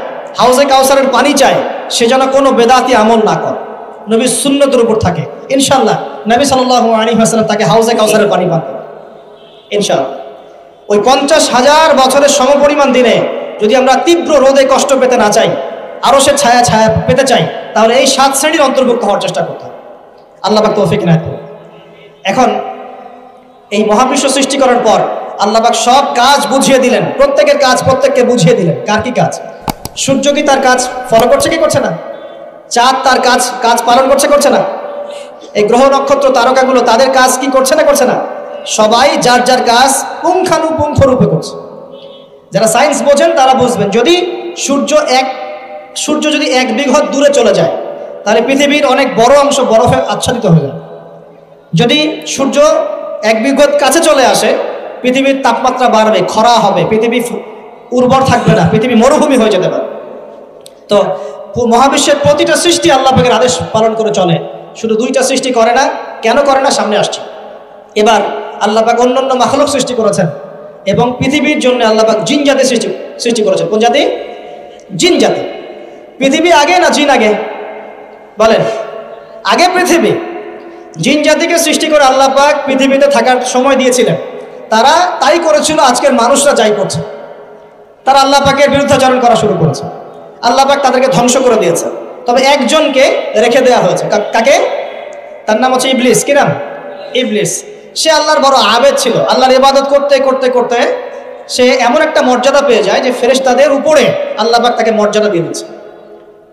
হাউজে কাউসারের পানি চায়, সে যেন কোনো বেদাতি আমল না করে, নবীর সুন্নতের উপর থাকে। ইনশাআল্লাহ নবী সাল্লাল্লাহু আলাইহি ওয়াসাল্লাম তাকে হাউজে কাউসারের পানি পান করবে ইনশাআল্লাহ। ওই 50,000 বছরের সমপরিমাণ দিনে যদি আমরা তীব্র রোদে কষ্ট পেতে না চাই, আরো সে ছায়া ছায়া পেতে চাই, তাহলে এই 7 শ্রেণীর অন্তর্ভুক্ত হওয়ার চেষ্টা করতে হবে। আল্লাহ পাক তৌফিক নায়েত করুন। এখন এই মহাবিশ্ব সৃষ্টি করার পর আল্লাহ পাক সব কাজ বুঝিয়ে দিলেন, প্রত্যেকের কাজ প্রত্যেককে বুঝিয়ে দিলেন। কার কি কাজ? সূর্য কি তার কাজ ফলো করছে কি করছে না? চাঁদ তার কাজ পালন করছে না? এই গ্রহ নক্ষত্র তারকাগুলো তাদের কাজ কি করছে না? সবাই যার যার কাজ পুঙ্খানুপুঙ্খ রূপে করছে। যারা সায়েন্স বোঝেন তারা বুঝবেন, যদি সূর্য যদি 1 বিঘত দূরে চলে যায় তাহলে পৃথিবীর অনেক বড় অংশ বরফে আচ্ছাদিত হয়ে যায়। যদি সূর্য 1 বিঘত কাছে চলে আসে, পৃথিবীর তাপমাত্রা বাড়বে, খরা হবে, পৃথিবী উর্বর থাকবে না, পৃথিবী মরুভূমি হয়ে যেতে পারে। তো মহাবিশ্বের প্রতিটা সৃষ্টি আল্লাহ পাকের আদেশ পালন করে চলে, শুধু 2টা সৃষ্টি করে না। কেন করে না সামনে আসছে। এবার আল্লাহ পাক অন্যান্য মাখলুক সৃষ্টি করেছেন এবং পৃথিবীর জন্য আল্লাহ পাক জিন জাতি সৃষ্টি করেছেন। কোন জাতি? জিন জাতি। পৃথিবী আগে না জিন আগে? বলেন, আগে পৃথিবী। জিন জাতিকে সৃষ্টি করে আল্লাহ পাক পৃথিবীতে থাকার সময় দিয়েছিলেন। তারা তাই করেছিল, আজকের মানুষরা যাই করছে। তারা আল্লাহ পাকের বিরুদ্ধাচরণ করা শুরু করেছে, আল্লাহ পাক তাদেরকে ধ্বংস করে দিয়েছে। তবে একজনকে রেখে দেওয়া হয়েছে। কাকে? তার নাম হচ্ছে ইবলিস। কি নাম? ইবলিস। সে আল্লাহর বড় আবেদ ছিল। আল্লাহর ইবাদত করতে করতে করতে সে এমন একটা মর্যাদা পেয়ে যায় যে ফেরেশতাদের উপরে আল্লাহ পাক তাকে মর্যাদা দিয়ে দিচ্ছে।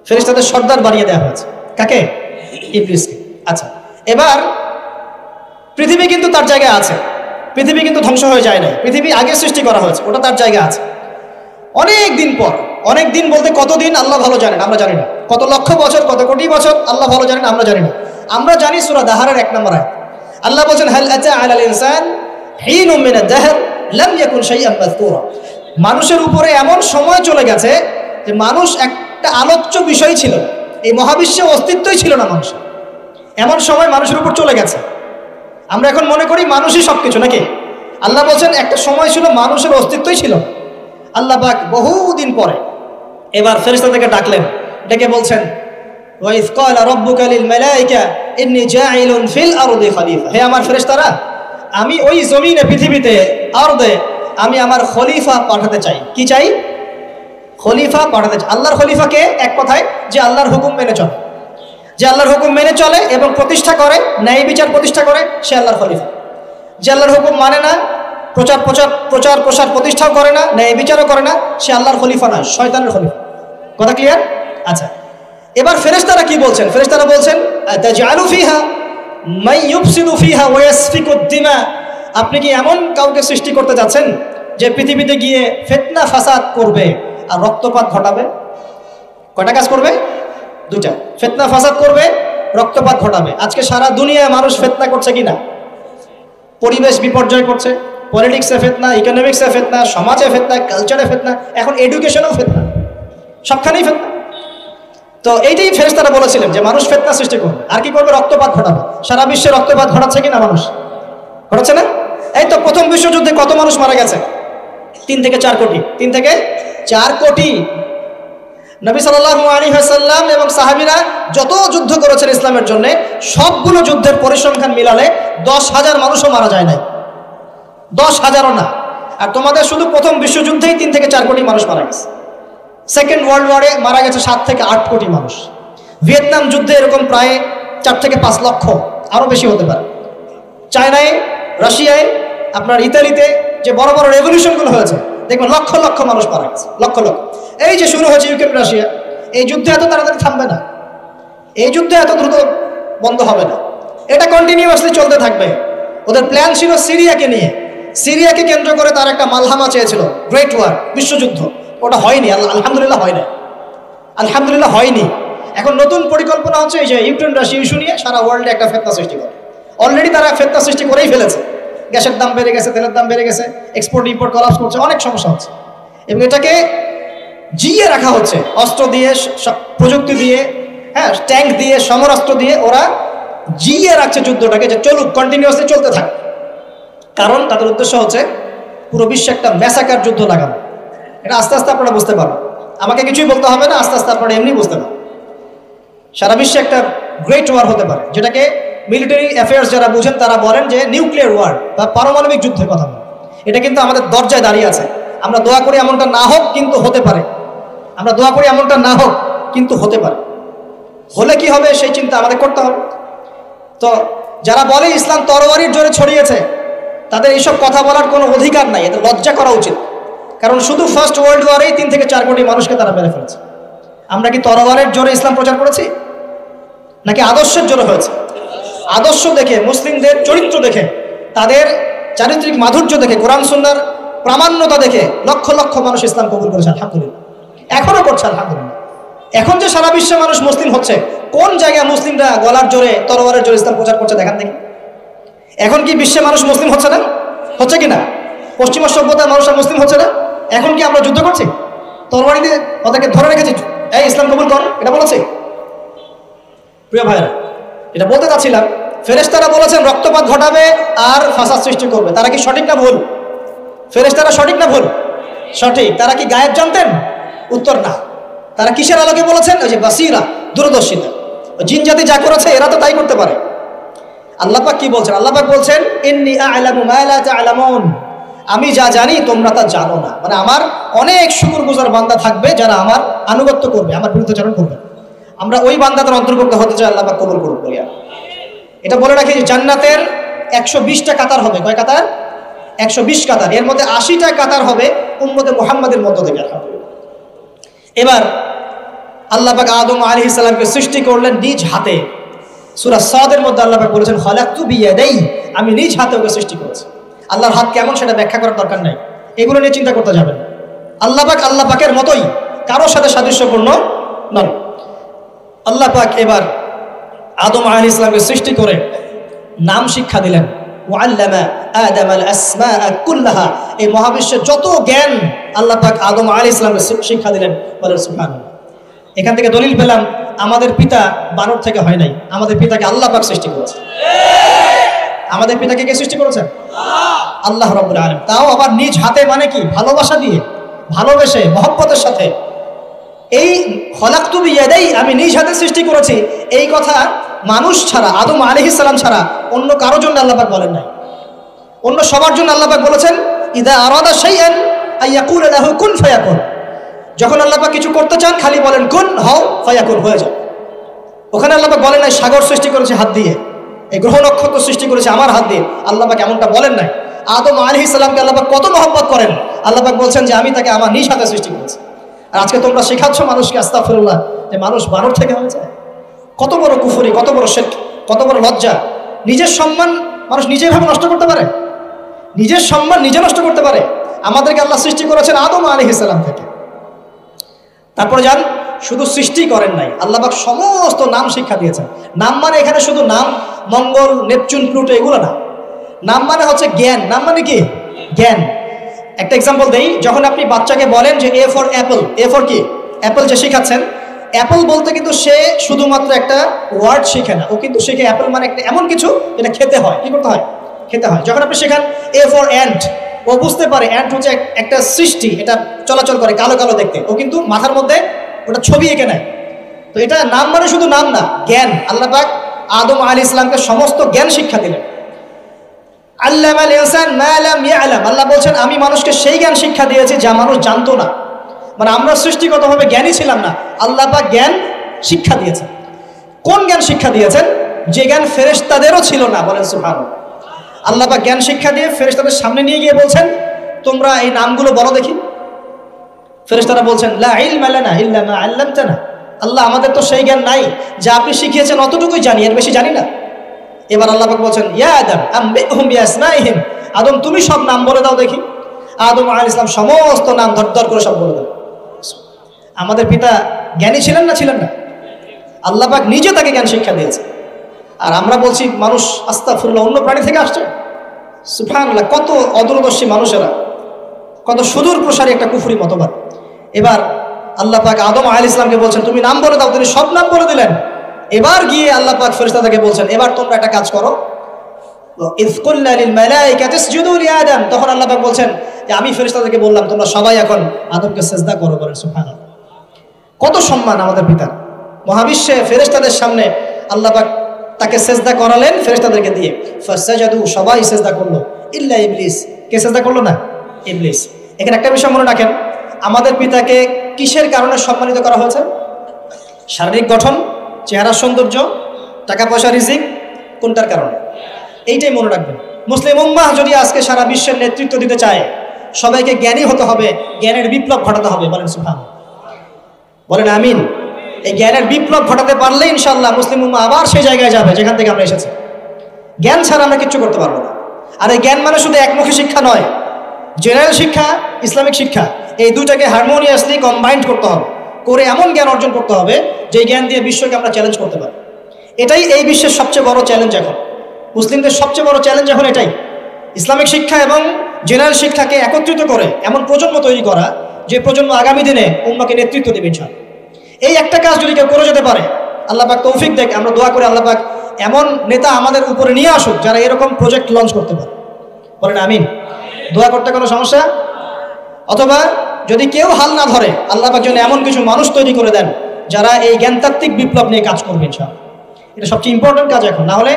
ফেরেশতাদের সর্দার বানিয়ে দেওয়া হয়েছে। কাকে? ইবলিসকে। আচ্ছা, এবার পৃথিবী কিন্তু তার জায়গায় আছে। পৃথিবী কিন্তু ধ্বংস হয়ে যায় নাই। পৃথিবী আগে সৃষ্টি করা হয়েছে, ওটা তার জায়গা আছে। অনেক দিন পর, অনেক দিন বলতে কতদিন আল্লাহ ভালো জানেন, আমরা জানি না। কত লক্ষ বছর, কত কোটি বছর আল্লাহ ভালো জানেন, আমরা জানি না। আমরা জানি সূরা দাহারের 1 নম্বর আয়াত আল্লাহ বলেন, হাল আতা আলাল ইনসান হিনুম মিনাদ দাহর লাম ইয়াকুন শাইআন মাযকুরা। মানুষের উপরে এমন সময় চলে গেছে যে মানুষ একটা আলোচ্য বিষয় ছিল, এই মহাবিশ্বে অস্তিত্বই ছিল না মানুষের। এমন সময় মানুষের উপর চলে গেছে। আমরা এখন মনে করি মানুষই সবকিছু, নাকি? আল্লাহ বলছেন একটা সময় ছিল মানুষের অস্তিত্বই ছিল। আল্লাহ পাক বহুদিন পরে এবার ফেরেশতাদেরকে ডাকলেন, ডেকে বলছেন, ওয়াইজ ক্বালা রাব্বুকা লিল মালায়েকা ইন্নী জাইলুন ফিল আরদি খলিফা। হে আমার ফেরেশতারা, আমি ওই জমিনে, পৃথিবীতে, আরদে আমি আমার খলিফা পাঠাতে চাই। কি চাই? খলিফা পাঠাতে চাই। আল্লাহর খলিফাকে এক কথায় যে আল্লাহর হুকুম মেনে চলে, যে আল্লাহর হুকুম মেনে চলে এবং প্রতিষ্ঠা করে, ন্যায় বিচার প্রতিষ্ঠা করে, সে আল্লাহর খলিফা। যে আল্লাহর হুকুম মানে না, প্রচার প্রসার প্রতিষ্ঠাও করে না, ন্যায় বিচারও করে না, সে আল্লাহর খলিফা নয়, শয়তানের খলিফা। কথা ক্লিয়ার? আচ্ছা, এবার ফেরেশতারা কি বলছেন? ফেরেশতারা বলছেন, তাজআলু ফিহা মান ইউফসিদু ফিহা ওয়া ইয়াসফিকুদ দিমা। আপনি কি এমন কাউকে সৃষ্টি করতে যাচ্ছেন যে পৃথিবীতে গিয়ে ফিতনা ফাসাদ করবে আর রক্তপাত ঘটাবে? কয়টা কাজ করবে? 2টা। ফিতনা ফাসাদ করবে, রক্তপাত ঘটাবে। আজকে সারা দুনিয়ায় মানুষ ফিতনা করছে কিনা? পরিবেশ বিপর্যয় করছে, পলিটিক্সে ফিতনা, ইকোনমিক্সে ফিতনা, সমাজে ফিতনা, কালচারে ফিতনা, এখন এডুকেশনেও ফিতনা, সবখানেই ফিতনা। তো এইটাই ফেরেশতারা বলেছিলেন যে মানুষ ফিতনা সৃষ্টি করবে। আর কি করবে? রক্তপাত ঘটাবে। সারা বিশ্বে রক্তপাত ঘটাচ্ছে কিনা মানুষ? ঘটাচ্ছে না? এই তো প্রথম বিশ্বযুদ্ধে কত মানুষ মারা গেছে? 3 থেকে 4 কোটি। 3 থেকে 4 কোটি। নবী সাল্লাল্লাহু আলাইহি ওয়াসাল্লাম এবং সাহাবীরা যত যুদ্ধ করেছেন ইসলামের জন্য, সবগুলো যুদ্ধের পরিসংখ্যান মিলালে 10,000 মানুষও মারা যায় নাই। 10,000ও না। আর তোমাদের শুধু প্রথম বিশ্বযুদ্ধেই 3 থেকে 4 কোটি মানুষ মারা গেছে। সেকেন্ড ওয়ার্ল্ড ওয়ারে মারা গেছে 7 থেকে 8 কোটি মানুষ। ভিয়েতনাম যুদ্ধে এরকম প্রায় 4 থেকে 5 লক্ষ, আরও বেশি হতে পারে। চায়নায়, রাশিয়ায়, আপনার ইতালিতে যে বড় বড় রেভলিউশনগুলো হয়েছে, দেখবেন লক্ষ লক্ষ মানুষ মারা গেছে, লক্ষ লক্ষ। এই যে শুরু হয়েছে ইউক্রেন রাশিয়া, এই যুদ্ধ এত তাড়াতাড়ি থামবে না, এই যুদ্ধ এত দ্রুত বন্ধ হবে না, এটা কন্টিনিউয়াসলি চলতে থাকবে। ওদের প্ল্যান ছিল সিরিয়াকে নিয়ে, সিরিয়াকে কেন্দ্র করে তার একটা মালহামা চেয়েছিল, গ্রেট ওয়ার, বিশ্বযুদ্ধ। ওটা হয়নি, আলহামদুলিল্লাহ হয় না, আলহামদুলিল্লাহ হয়নি। এখন নতুন পরিকল্পনা হচ্ছে এই যে ইউক্রেন রাশিয়া ইস্যু নিয়ে সারা ওয়ার্ল্ডে একটা ফিতনা সৃষ্টি করে। অলরেডি তারা ফিতনা সৃষ্টি করেই ফেলেছে। গ্যাসের দাম বেড়ে গেছে, তেলের দাম বেড়ে গেছে, এক্সপোর্ট ইম্পোর্ট কলাপস করছে, অনেক সমস্যা হচ্ছে। এবং এটাকে জিয়ে রাখা হচ্ছে অস্ত্র দিয়ে, প্রযুক্তি দিয়ে, হ্যাঁ, ট্যাঙ্ক দিয়ে, সমরাস্ত্র দিয়ে ওরা জিয়ে রাখছে যুদ্ধটাকে, যে চলুক, কন্টিনিউয়াসলি চলতে থাক। কারণ তাদের উদ্দেশ্য হচ্ছে পুরো বিশ্বে একটা ম্যাসাকার যুদ্ধ লাগানো। এটা আস্তে আস্তে আপনারা বুঝতে পারবেন, আমাকে কিছুই বলতে হবে না, আস্তে আস্তে আপনারা এমনি বুঝতে পারবেন। সারা বিশ্বে একটা গ্রেট ওয়ার হতে পারে, যেটাকে মিলিটারি অ্যাফেয়ার্স যারা বুঝেন তারা বলেন যে নিউক্লিয়ার ওয়ার বা পারমাণবিক যুদ্ধের কথা বলেন। এটা কিন্তু আমাদের দরজায় দাঁড়িয়ে আছে। আমরা দোয়া করি এমনটা না হোক, কিন্তু হতে পারে। আমরা দোয়া করি এমনটা না হোক, কিন্তু হতে পারে। হলে কি হবে সেই চিন্তা আমাদের করতে হবে। তো যারা বলে ইসলাম তরবারির জোরে ছড়িয়েছে, তাদের এইসব কথা বলার কোনো অধিকার নাই, এদের লজ্জা করা উচিত। কারণ শুধু ফার্স্ট ওয়ার্ল্ড ওয়ারেই 3 থেকে 4 কোটি মানুষকে তারা মেরে ফেলেছে। আমরা কি তরবারের জোরে ইসলাম প্রচার করেছি, নাকি আদর্শের জোরে হয়েছে? আদর্শ দেখে, মুসলিমদের চরিত্র দেখে, তাদের চারিত্রিক মাধুর্য দেখে, কোরআন সুন্নাহর প্রামাণ্যতা দেখে লক্ষ লক্ষ মানুষ ইসলাম কবুল করেছে, আলহামদুলিল্লাহ। এখনো করছে, আলহামদুলিল্লাহ। এখন যে সারা বিশ্বে মানুষ মুসলিম হচ্ছে, কোন জায়গায় মুসলিমরা গলার জোরে, তরবারের জোরে ইসলাম প্রচার করছে দেখান দেখি। এখন কি বিশ্বে মানুষ মুসলিম হচ্ছে না? হচ্ছে কিনা? পশ্চিমা সভ্যতার মানুষরা মুসলিম হচ্ছে না? এখন কি আমরা যুদ্ধ করছি? তরবারি দিয়ে ওদেরকে ধরে রেখেছি, এই ইসলাম কবুল কর, এটা বলেছে? প্রিয় ভাইরা, এটা বলতে চাচ্ছিলাম, ফেরেশতারা বলেছেন রক্তপাত ঘটাবে আর ফাসাদ সৃষ্টি করবে। তারা কি সঠিক না ভুল? ফেরেশতারা সঠিক না ভুল? সঠিক। তারা কি গায়েব জানতেন? উত্তর না। তারা কিসের আলোকে বলেছেন? ওই যে বাসিরা, দূরদর্শিতা। জিন জাতি যা করেছে এরা তো তাই করতে পারে। আল্লাহ পাক কি বলছেন? আল্লাহ পাক বলছেন ইন্নী আ'লামু মা লা তা'লামুন, আমি যা জানি তোমরা তা জানো না। মানে আমার অনেক শুকরগুজার বান্দা থাকবে যারা আমার আনুগত্য করবে, আমার বিরুদ্ধাচরণ করবে। আমরা ওই বান্দাদের অন্তর্ভুক্ত হতে চাই, আল্লাহ পাক কবুল করুন বলিয়া। এটা বলে রাখি যে জান্নাতের 120টা কাতার হবে। কয় কাতার? 120 কাতার। এর মধ্যে 80টা কাতার হবে উম্মতে মুহাম্মাদের মধ্য থেকে। এবার আল্লাহ পাক আদম আলাইহিস সালামকে সৃষ্টি করলেন নিজ হাতে। সূরা সাদের মধ্যে আল্লাহ পাক বলেছেন খালাকতু বিয়াদাই, আমি নিজ হাতে ওকে সৃষ্টি করেছি। আল্লাহর হাত কেমন সেটা ব্যাখ্যা করার দরকার নাই, এগুলো নিয়ে চিন্তা করতে যাবেন। আল্লাহ পাকের মতোই, কারোর সাথে সাদৃশ্যপূর্ণ নন। আল্লাহ পাক এবার আদম আলাইহিস সালামকে সৃষ্টি করে নাম শিক্ষা দিলেন। ওয়াল্লামা আদামাল আসমাআ কুল্লাহা, এই মহাবিশ্বের যত জ্ঞান আল্লাহ পাক আদম আলাইহিস সালামকে শিক্ষা দিলেন। বলেন সুবহানাল্লাহ। এখান থেকে দলিল পেলাম আমাদের পিতা বানর থেকে হয় নাই, আমাদের পিতাকে আল্লাহ পাক সৃষ্টি করেছে। আমাদের পিতাকে কে সৃষ্টি করেছেন? আল্লাহ রাব্বুল আলামিন। তাও আবার নিজ হাতে, মানে কি? ভালোবাসা দিয়ে, ভালোবেসে, মহব্বতের সাথে। এই খলাকতু বিয়াদাই, আমি নিজ হাতে সৃষ্টি করেছি, এই কথা মানুষ ছাড়া, আদম আলাইহিস সালাম ছাড়া অন্য কারোর জন্য আল্লাহ পাক বলেন নাই। অন্য সবার জন্য আল্লাহ পাক বলেছেন ইদা আরাদা শাইআন আইয়াকুলা লাহু কুন ফায়াকুন। যখন আল্লাহ পাক কিছু করতে চান খালি বলেন কুন, হও, ফায়াকুন, হয়ে যায়। ওখানে আল্লাহ পাক বলেন নাই সাগর সৃষ্টি করেছে হাত দিয়ে, এই গ্রহ নক্ষত্র সৃষ্টি করেছে আমার হাত দিয়ে। আল্লাহ পাক এমনটা বলেন নাই। আদম আলাইহিস সালামকে আল্লাহ পাক কত মহব্বত করেন, আল্লাহ পাক বলছেন যে আমি তাকে আমার নিজ হাতে সৃষ্টি করেছি। আর আজকে তোমরা শেখাচ্ছ মানুষকে আস্তাগফিরুল্লাহ যে মানুষ বানর থেকে হয়ে যায়। কত বড় কুফরি, কত বড় শিরক, কত বড় লজ্জা। নিজের সম্মান মানুষ নিজে ভাবে নষ্ট করতে পারে, নিজের সম্মান নিজে নষ্ট করতে পারে। আমাদেরকে আল্লাহ সৃষ্টি করেছেন আদম আলাইহিস সালাম থেকে। তারপরে যান, শুধু সৃষ্টি করেন নাই, আল্লাহ পাক সমস্ত নাম শিক্ষা দিয়েছেন। নাম মানে এখানে শুধু নাম, মঙ্গল, নেপচুন, প্লুটো এগুলো না। নাম মানে হচ্ছে জ্ঞান। নাম মানে কি? জ্ঞান। একটা এক্সাম্পল দেই, যখন আপনি বাচ্চাকে বলেন যে A for Apple, A for কি? অ্যাপল যে শিখাচ্ছেন, অ্যাপল বলতে কিন্তু সে শুধুমাত্র একটা ওয়ার্ড শিখে না, ও কিন্তু শিখে অ্যাপল মানে একটা এমন কিছু যেটা খেতে হয়। কি করতে হয়? খেতে হয়। যখন আপনি শেখান এ ফর অ্যান্ট, ও বুঝতে পারে অ্যান্ট হচ্ছে একটা সৃষ্টি, এটা চলাচল করে, কালো কালো দেখতে, ও কিন্তু মাথার মধ্যে ওটা ছবি এঁকে নেয়। তো এটা নাম মানে শুধু নাম না, জ্ঞান। আল্লাহ পাক আদম আলাইহিস সালামকে সমস্ত জ্ঞান শিক্ষা দিলেন। আল্লামাল ইনসান মা লাম ইয়ালাম, আল্লাহ বলছেন আমি মানুষকে সেই জ্ঞান শিক্ষা দিয়েছি যা মানুষ জানতো না। মানে আমরা সৃষ্টিগতভাবে জ্ঞানী ছিলাম না, আল্লাহ পাক জ্ঞান শিক্ষা দিয়েছেন। কোন জ্ঞান শিক্ষা দিয়েছেন? যে জ্ঞান ফেরেশতাদেরও ছিল না। বলেন সুবহানাল্লাহ। আল্লাহ পাক জ্ঞান শিক্ষা দিয়ে ফেরেশতাদের সামনে নিয়ে গিয়ে বলছেন তোমরা এই নামগুলো বলো দেখি। ফেরেশতারা বলছেন লা ইলমা লানা ইল্লা মা আল্লামতানা, আল্লাহ আমাদের তো সেই জ্ঞান নাই, যা আপনি শিখিয়েছেন অতটুকুই জানি, এর বেশি জানি না। এবার আল্লাহ পাক বলছেন ইয়া আদম আম্বিহুম বিআসমাইহিম, আদম তুমি সব নাম বলে দাও দেখি। আদম আলাইহিস সালাম সমস্ত নাম ধর করে সব বলে দেন। আমাদের পিতা জ্ঞানী ছিলেন না? ছিলেন না? আল্লাহ পাক নিজে তাকে জ্ঞান শিক্ষা দিয়েছে। আর আমরা বলছি মানুষ আস্তাগফিরুল্লাহ অন্য প্রাণী থেকে আসছে। সুবহানাল্লাহ, কত অদূরদর্শী মানুষেরা, কত সুদূর প্রসারী একটা কুফরি মতবাদ। এবার আল্লাহ পাক আদম আলাইহিস সালামকে বলছেন তুমি নাম বলে দাও, তিনি সব নাম বলে দিলেন। এবার গিয়ে আল্লাহ পাক ফেরেশতাদেরকে বলছেন এবার তোমরা একটা কাজ করো, ইয কুলনা লিল মালাইকাতি ইসজুদু লি আদম, তখন আল্লাহ পাক বলছেন যে আমি ফেরেশতাদেরকে বললাম তোমরা সবাই এখন আদমকে সিজদা করো। বলেন সুবহানাল্লাহ। কত সম্মান আমাদের পিতার। মহাবিশ্বে ফেরেশতাদের সামনে আল্লাহ পাক তাকে সিজদা করালেন ফেরেশতাদেরকে দিয়ে। ফাসাজাদু, সবাই সিজদা করলো, ইল্লা ইবলিস। কে সিজদা করলো না? ইবলিস। এখানে একটা বিষয় মনে রাখেন, আমাদের পিতাকে কিসের কারণে সম্মানিত করা হয়েছে? শারীরিক গঠন, চেহারার সৌন্দর্য, টাকা পয়সা, রিজিক, কোনটার কারণে? এইটাই মনে রাখবেন। মুসলিম উম্মাহ যদি আজকে সারা বিশ্বের নেতৃত্ব দিতে চায়, সবাইকে জ্ঞানী হতে হবে, জ্ঞানের বিপ্লব ঘটাতে হবে। বলেন সুবহানাল্লাহ, বলেন আমিন। এই জ্ঞানের বিপ্লব ঘটাতে পারলে ইনশাআল্লাহ মুসলিম উম্মাহ আবার সেই জায়গায় যাবে যেখান থেকে আমরা এসেছি। জ্ঞান ছাড়া আমরা কিচ্ছু করতে পারবো না। আর এই জ্ঞান মানে শুধু একমুখী শিক্ষা নয়, জেনারেল শিক্ষা, ইসলামিক শিক্ষা, এই দুটাকে হারমোনিয়াসলি কম্বাইন্ড করতে হবে, করে এমন জ্ঞান অর্জন করতে হবে যে জ্ঞান দিয়ে বিশ্বকে আমরা চ্যালেঞ্জ করতে পারি। এটাই এই বিশ্বের সবচেয়ে বড় চ্যালেঞ্জ এখন, মুসলিমদের সবচেয়ে বড় চ্যালেঞ্জ এখন এটাই, ইসলামিক শিক্ষা এবং জেনারেল শিক্ষাকে একত্রিত করে এমন প্রজন্ম তৈরি করা যে প্রজন্ম আগামী দিনে উম্মাহকে নেতৃত্ব দেবে ইনশাআল্লাহ। এই একটা কাজ যদি কেউ করে যেতে পারে, আল্লাহ পাক তৌফিক দেখ, আমরা দোয়া করে আল্লাহ পাক এমন নেতা আমাদের উপরে নিয়ে আসুক যারা এরকম প্রজেক্ট লঞ্চ করতে পারে। বলেন আমিন। দোয়া করতে কোনো সমস্যা? অথবা যদি কেউ হাল না ধরে, আল্লাহ পাক যেন এমন কিছু মানুষ তৈরি করে দেন যারা এই জ্ঞানতাত্ত্বিক বিপ্লব নিয়ে কাজ করবে ইনশাআল্লাহ। এটা সবচেয়ে ইম্পর্টেন্ট কাজ এখন, না হলে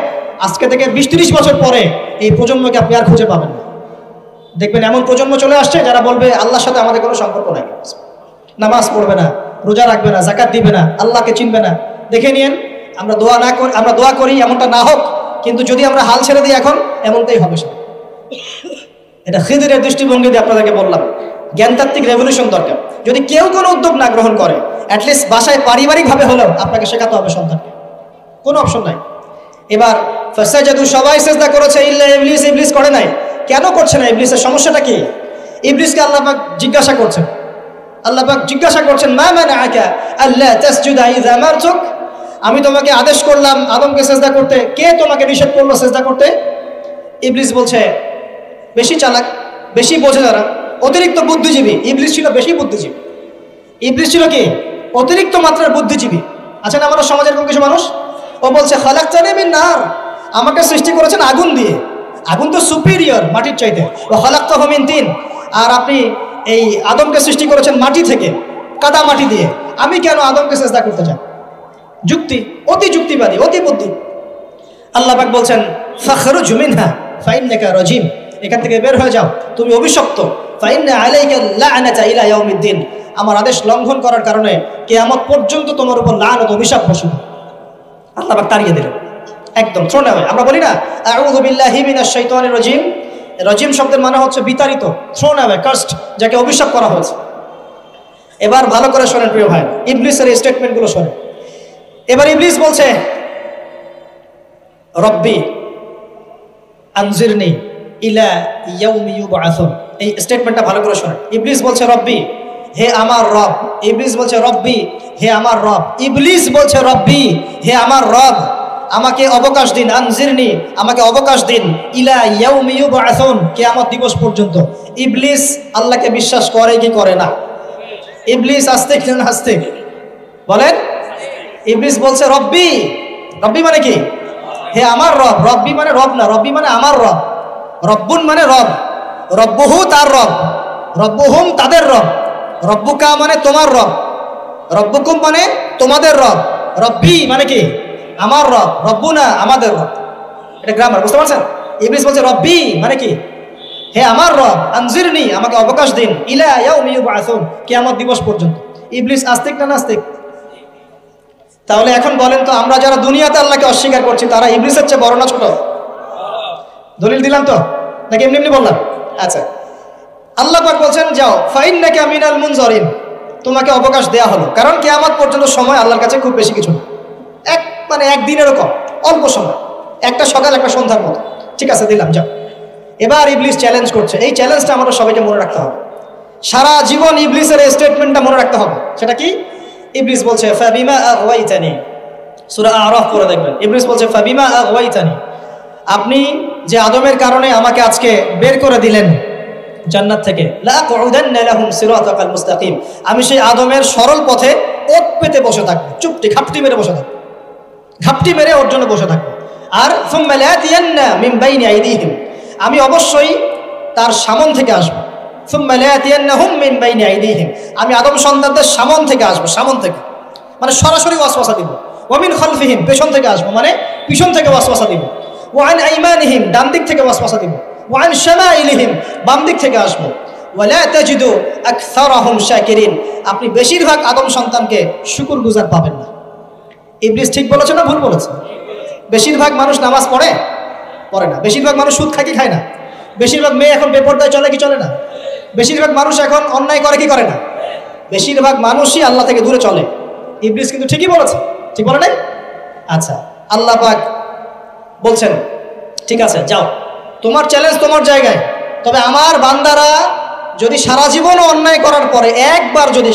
আজকে থেকে 20-30 বছর পরে এই প্রজন্মকে আপনি আর খুঁজে পাবেন না। দেখবেন এমন প্রজন্ম চলে আসছে যারা বলবে আল্লাহর সাথে আমাদের কোনো সম্পর্ক নাই, নামাজ পড়বে না, রোজা রাখবে না, যাকাত দিবে না, আল্লাহকে চিনবে না। দেখে নিয়েন, আমরা দোয়া করি এমনটা না হোক, কিন্তু যদি আমরা হাল ছেড়ে দিই এখন, এমনটাই হবে সব। এটা খিদিরের দৃষ্টিভঙ্গি দিয়ে আপনাদেরকে বললাম, জ্ঞানতাত্ত্বিক রেভলিউশন দরকার। যদি কেউ কোনো উদ্যোগ না গ্রহণ করে, অ্যাটলিস্ট বাসায় পারিবারিকভাবে হলেও আপনাকে শেখাতে হবে সন্তানকে, কোনো অপশন নাই। এবার ফাসাজাদু, সবাই সিজদা করেছে ইল্লা ইবলিস, ইবলিস করে নাই। কেন করছে না? ইবলিসের সমস্যাটা কি? ইবলিসকে আল্লাহ পাক জিজ্ঞাসা করছেন, আল্লাহ পাক জিজ্ঞাসা করছেন, মা মানাআকা আল্লা তাসজুদা ইযা আমারতুক, আমি তোমাকে আদেশ করলাম আদমকে সিজদা করতে, কে তোমাকে নিষেধ করলো সিজদা করতে? ইবলিস বলছে, বেশি চালাক, বেশি বোঝে যারা, অতিরিক্ত বুদ্ধিজীবী। ইবলিস ছিল বেশি বুদ্ধিজীবী। ইবলিস ছিল কি? অতিরিক্ত মাত্রার বুদ্ধিজীবী। আচ্ছা না, আমাদের সমাজের কোন কিছু মানুষ, ও বলছে খালাকতানি মিন নার, আমাকে সৃষ্টি করেছেন আগুন দিয়ে, আগুন তো সুপিরিয়র মাটির চাইতে। ও খালাকতাহু মিন তিন, আর আপনি এই আদমকে সৃষ্টি করেছেন মাটি থেকে, কাদা মাটি দিয়ে, আমি কেন আদমকে সিজদা করতে চাই? যুক্তি, অতি যুক্তিবাদী, অতি বুদ্ধি। আল্লাহ পাক বলছেন, ফাখরুজ মিনহা ফাইন্নাকা রাজিম, এখান থেকে বের হয়ে যাও, তুমি অভিশপ্ত। ফাইন্না আলাইকা লা'নাতা ইলা ইয়াউমিদ্দিন, আমার আদেশ লঙ্ঘন করার কারণে কিয়ামত পর্যন্ত তোমার উপর লানত, অভিশাপ বসবে। আল্লাহ পাক তাড়িয়ে দিলেন, একদম থ্রোন অ্যাওয়ে। আমরা বলি না আউযু বিল্লাহি মিনাশ শাইতানির রাজিম, রাজিম শব্দের মানে হচ্ছে বিতাড়িত, থ্রোন অ্যাওয়ে, কার্সড, যাকে অভিশাপ করা হয়েছে। এবার ভালো করে শোনেন প্রিয় ভাই, ইবলিসের এই স্টেটমেন্টগুলো শোনেন। এবার ইবলিস বলছে, রব্বি আনজিরনি ইলা ইয়াউমি ইউবআসুন, এই স্টেটমেন্টটা ভালো করে শোনেন। ইবলিস বলছে রব্বি, হে আমার রব। ইবলিস বলছে রব্বি, হে আমার রব। ইবলিস বলছে রব্বি, হে আমার রব, আমাকে অবকাশ দিন, আনজিরনি, আমাকে অবকাশ দিন, ইলা ইয়াউমি ইউবআসুন, কিয়ামত দিবস পর্যন্ত। ইবলিস আল্লাহকে বিশ্বাস করে কি করে না? ইবলিস আস্তিক না নাস্তিক? বলেন। ইবলিস বলছে রব্বি, রব্বি মানে কি? হে আমার রব। রব্বি মানে রব না, রব্বি মানে আমার রব। রব্বুন মানে রব, রব্বুহু তার রব, রব্বুহুম তাদের রব, রব্বুকা মানে তোমার রব, রব্বুকুম মানে তোমাদের রব, রব্বি মানে কি? আমার রব, রব্বুনা আমাদের রব। এটা গ্রামার, বুঝতে পারছেন? ইবলিস বলছে রব্বি মানে কি? হে আমার রব, আনজিরনি, আমাকে অবকাশ দিন, ইলা ইয়াউমি ইউবআসুন, কিয়ামত দিবস পর্যন্ত। ইবলিস আস্তিক না নাস্তিক? তাহলে এখন বলেন তো, আমরা যারা দুনিয়াতে আল্লাহকে অস্বীকার করছি তারা ইবলিসের চেয়ে বড় না ছোট? দলিল দিলাম তো, নাকি এমনি এমনি বললাম? আচ্ছা, আল্লাহ পাক বলছেন যাও, ফাইন্নাকা মিনাল মুনজারিন, তোমাকে অবকাশ দেয়া হলো, কারণ কিয়ামত পর্যন্ত সময় আল্লাহর কাছে খুব বেশি কিছু না, একদিনেরও কম, অল্প সময়, একটা সকাল একটা সন্ধ্যার মতো। ঠিক আছে, দিলাম, যাও। এবার ইবলিস চ্যালেঞ্জ করছে। এই চ্যালেঞ্জটা আমাদের সবাইকে মনে রাখতে হবে, সারা জীবন ইবলিসের এই স্টেটমেন্টটা মনে রাখতে হবে। সেটা কি? ইবলিস বলছে ফাবিমা আগওয়াইতানি, সূরা আরাফ পড়ে দেখবেন। ইবলিস বলছে ফাবিমা আগওয়াইতানি, আপনি যে আদমের কারণে আমাকে আজকে বের করে দিলেন জান্নাত থেকে, লাআকুদান্না লাহুম সিরাতাকাল মুস্তাকিম, আমি সেই আদমের সরল পথে ওত পেতে বসে থাকবো, চুপটি ঘাপটি মেরে বসে থাকবো, ঘাপটি মেরে ওর জন্য বসে থাকবো। আর সুম্মা লাতিয়ান্না মিন বাইনি আইদিহিম, আমি অবশ্যই তার সামন থেকে আসবো। সুম্মা লাতিয়ান্নাহুম মিন বাইনি আইদিহিম, আমি আদম সন্তানদের সামন থেকে আসবো, সামন থেকে মানে সরাসরি ওয়াসওয়াসা দিব। ওয়া মিন খালফিহিম, পেছন থেকে আসবো মানে পিছন থেকে ওয়াসওয়াসা দিব। ওয়া আন আইমানিহিম, ডান দিক থেকে ওয়াসওয়াসা দিব। ওয়া আন শামাইলিহিম, বাম দিক থেকে আসবো। ওয়া লা তাজিদু আকসারাহুম শাকিরিন, আপনি বেশিরভাগ আদম সন্তানকে শুকরগুজার পাবেন না। ইবলিস ঠিক বলেছে না ভুল বলেছে? বেশিরভাগ মানুষ নামাজ পড়ে না, বেশিরভাগ মানুষ সুদ খায় কি খায় না, বেশিরভাগ মেয়ে এখন বেপরদায় চলে কি চলে না, বেশিরভাগ মানুষ এখন অন্যায় করে কি করে না, বেশিরভাগ মানুষই আল্লাহ থেকে দূরে চলে। ইবলিস কিন্তু ঠিকই বলেছে, ঠিক বলে নাই? আচ্ছা, আল্লাহ পাক বলছেন ঠিক আছে যাও, তোমার চ্যালেঞ্জ তোমার জায়গায়, তবে আমার বান্দারা যদি সারা জীবনও অন্যায় করার পরে একবার যদি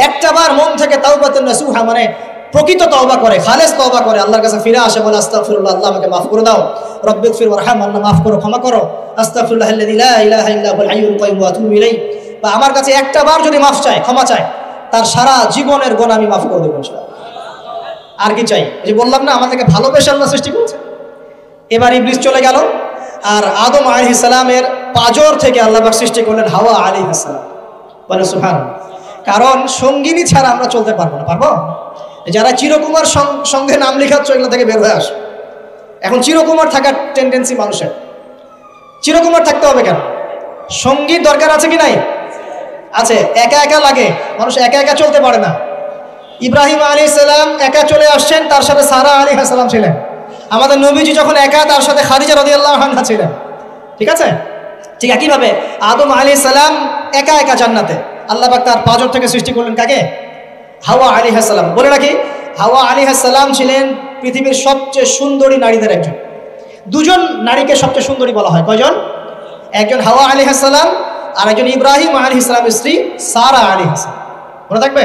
একটা বার মন থেকে তাওবাতুন নাসুহা মানে প্রকৃত তওবা করে, খালেস তওবা করে, আল্লাহর কাছে ফিরে আসে, বলে আস্তাগফিরুল্লাহ, আল্লাহ আমাকে মাফ করে দাও, রব্বিগফির ওয়ারহাম, আল্লাহ মাফ করো, ক্ষমা করো, আস্তাগফিরুল্লাহাল্লাযী লা ইলাহা ইল্লা হুয়াল হাইয়ুল কাইয়্যুম ওয়া আতুবু ইলাইহি, বা আমার কাছে একটা বার যদি মাফ চায়, ক্ষমা চায়, তার সারা জীবনের গুনাহ আমি মাফ করে দেব ইনশাআল্লাহ। আর কি চাই? এই যে বললাম না আমাদেরকে ভালোবেসে আল্লাহ সৃষ্টি করেছে। এবার ইবলিস চলে গেল, আর আদম আলাইহিস সালামের পাঁজর থেকে আল্লাহ পাক সৃষ্টি করলেন হাওয়া আলাইহিস সালাম। বলে সুবহানাল্লাহ। কারণ সঙ্গিনী ছাড়া আমরা চলতে পারবো না, পারবো? যারা চিরকুমার সঙ্গে নাম লেখাচ্ছ এগুলো থেকে বের হয়ে আসো। এখন চিরকুমার থাকার টেন্ডেন্সি মানুষের, চিরকুমার থাকতে হবে কেন? সঙ্গীর দরকার আছে কি নাই? আছে। একা একা লাগে, মানুষ একা একা চলতে পারে না। ইব্রাহিম আলাইহিস সালাম একা চলে আসছেন, তার সাথে সারা আলাইহিস সালাম ছিলেন। আমাদের নবীজি যখন একা, তার সাথে খাদিজা রাদিয়াল্লাহু আনহা ছিলেন। ঠিক আছে? ঠিক একইভাবে আদম আলাইহিস সালাম একা একা জান্নাতে, আল্লাহ পাক তার পাঁজর থেকে সৃষ্টি করলেন কাকে? হাওয়া আলাইহিস সালাম। বলে রাখি, হাওয়া আলাইহিস সালাম ছিলেন পৃথিবীর সবচেয়ে সুন্দরী নারীদের একজন। দুজন নারীকে সবচেয়ে সুন্দরী বলা হয়, কয়জন? একজন হাওয়া আলাইহিস সালাম, আর একজন ইব্রাহিম আলাইহিস সালামের স্ত্রী সারা আলাইহিস সালাম। মনে থাকবে?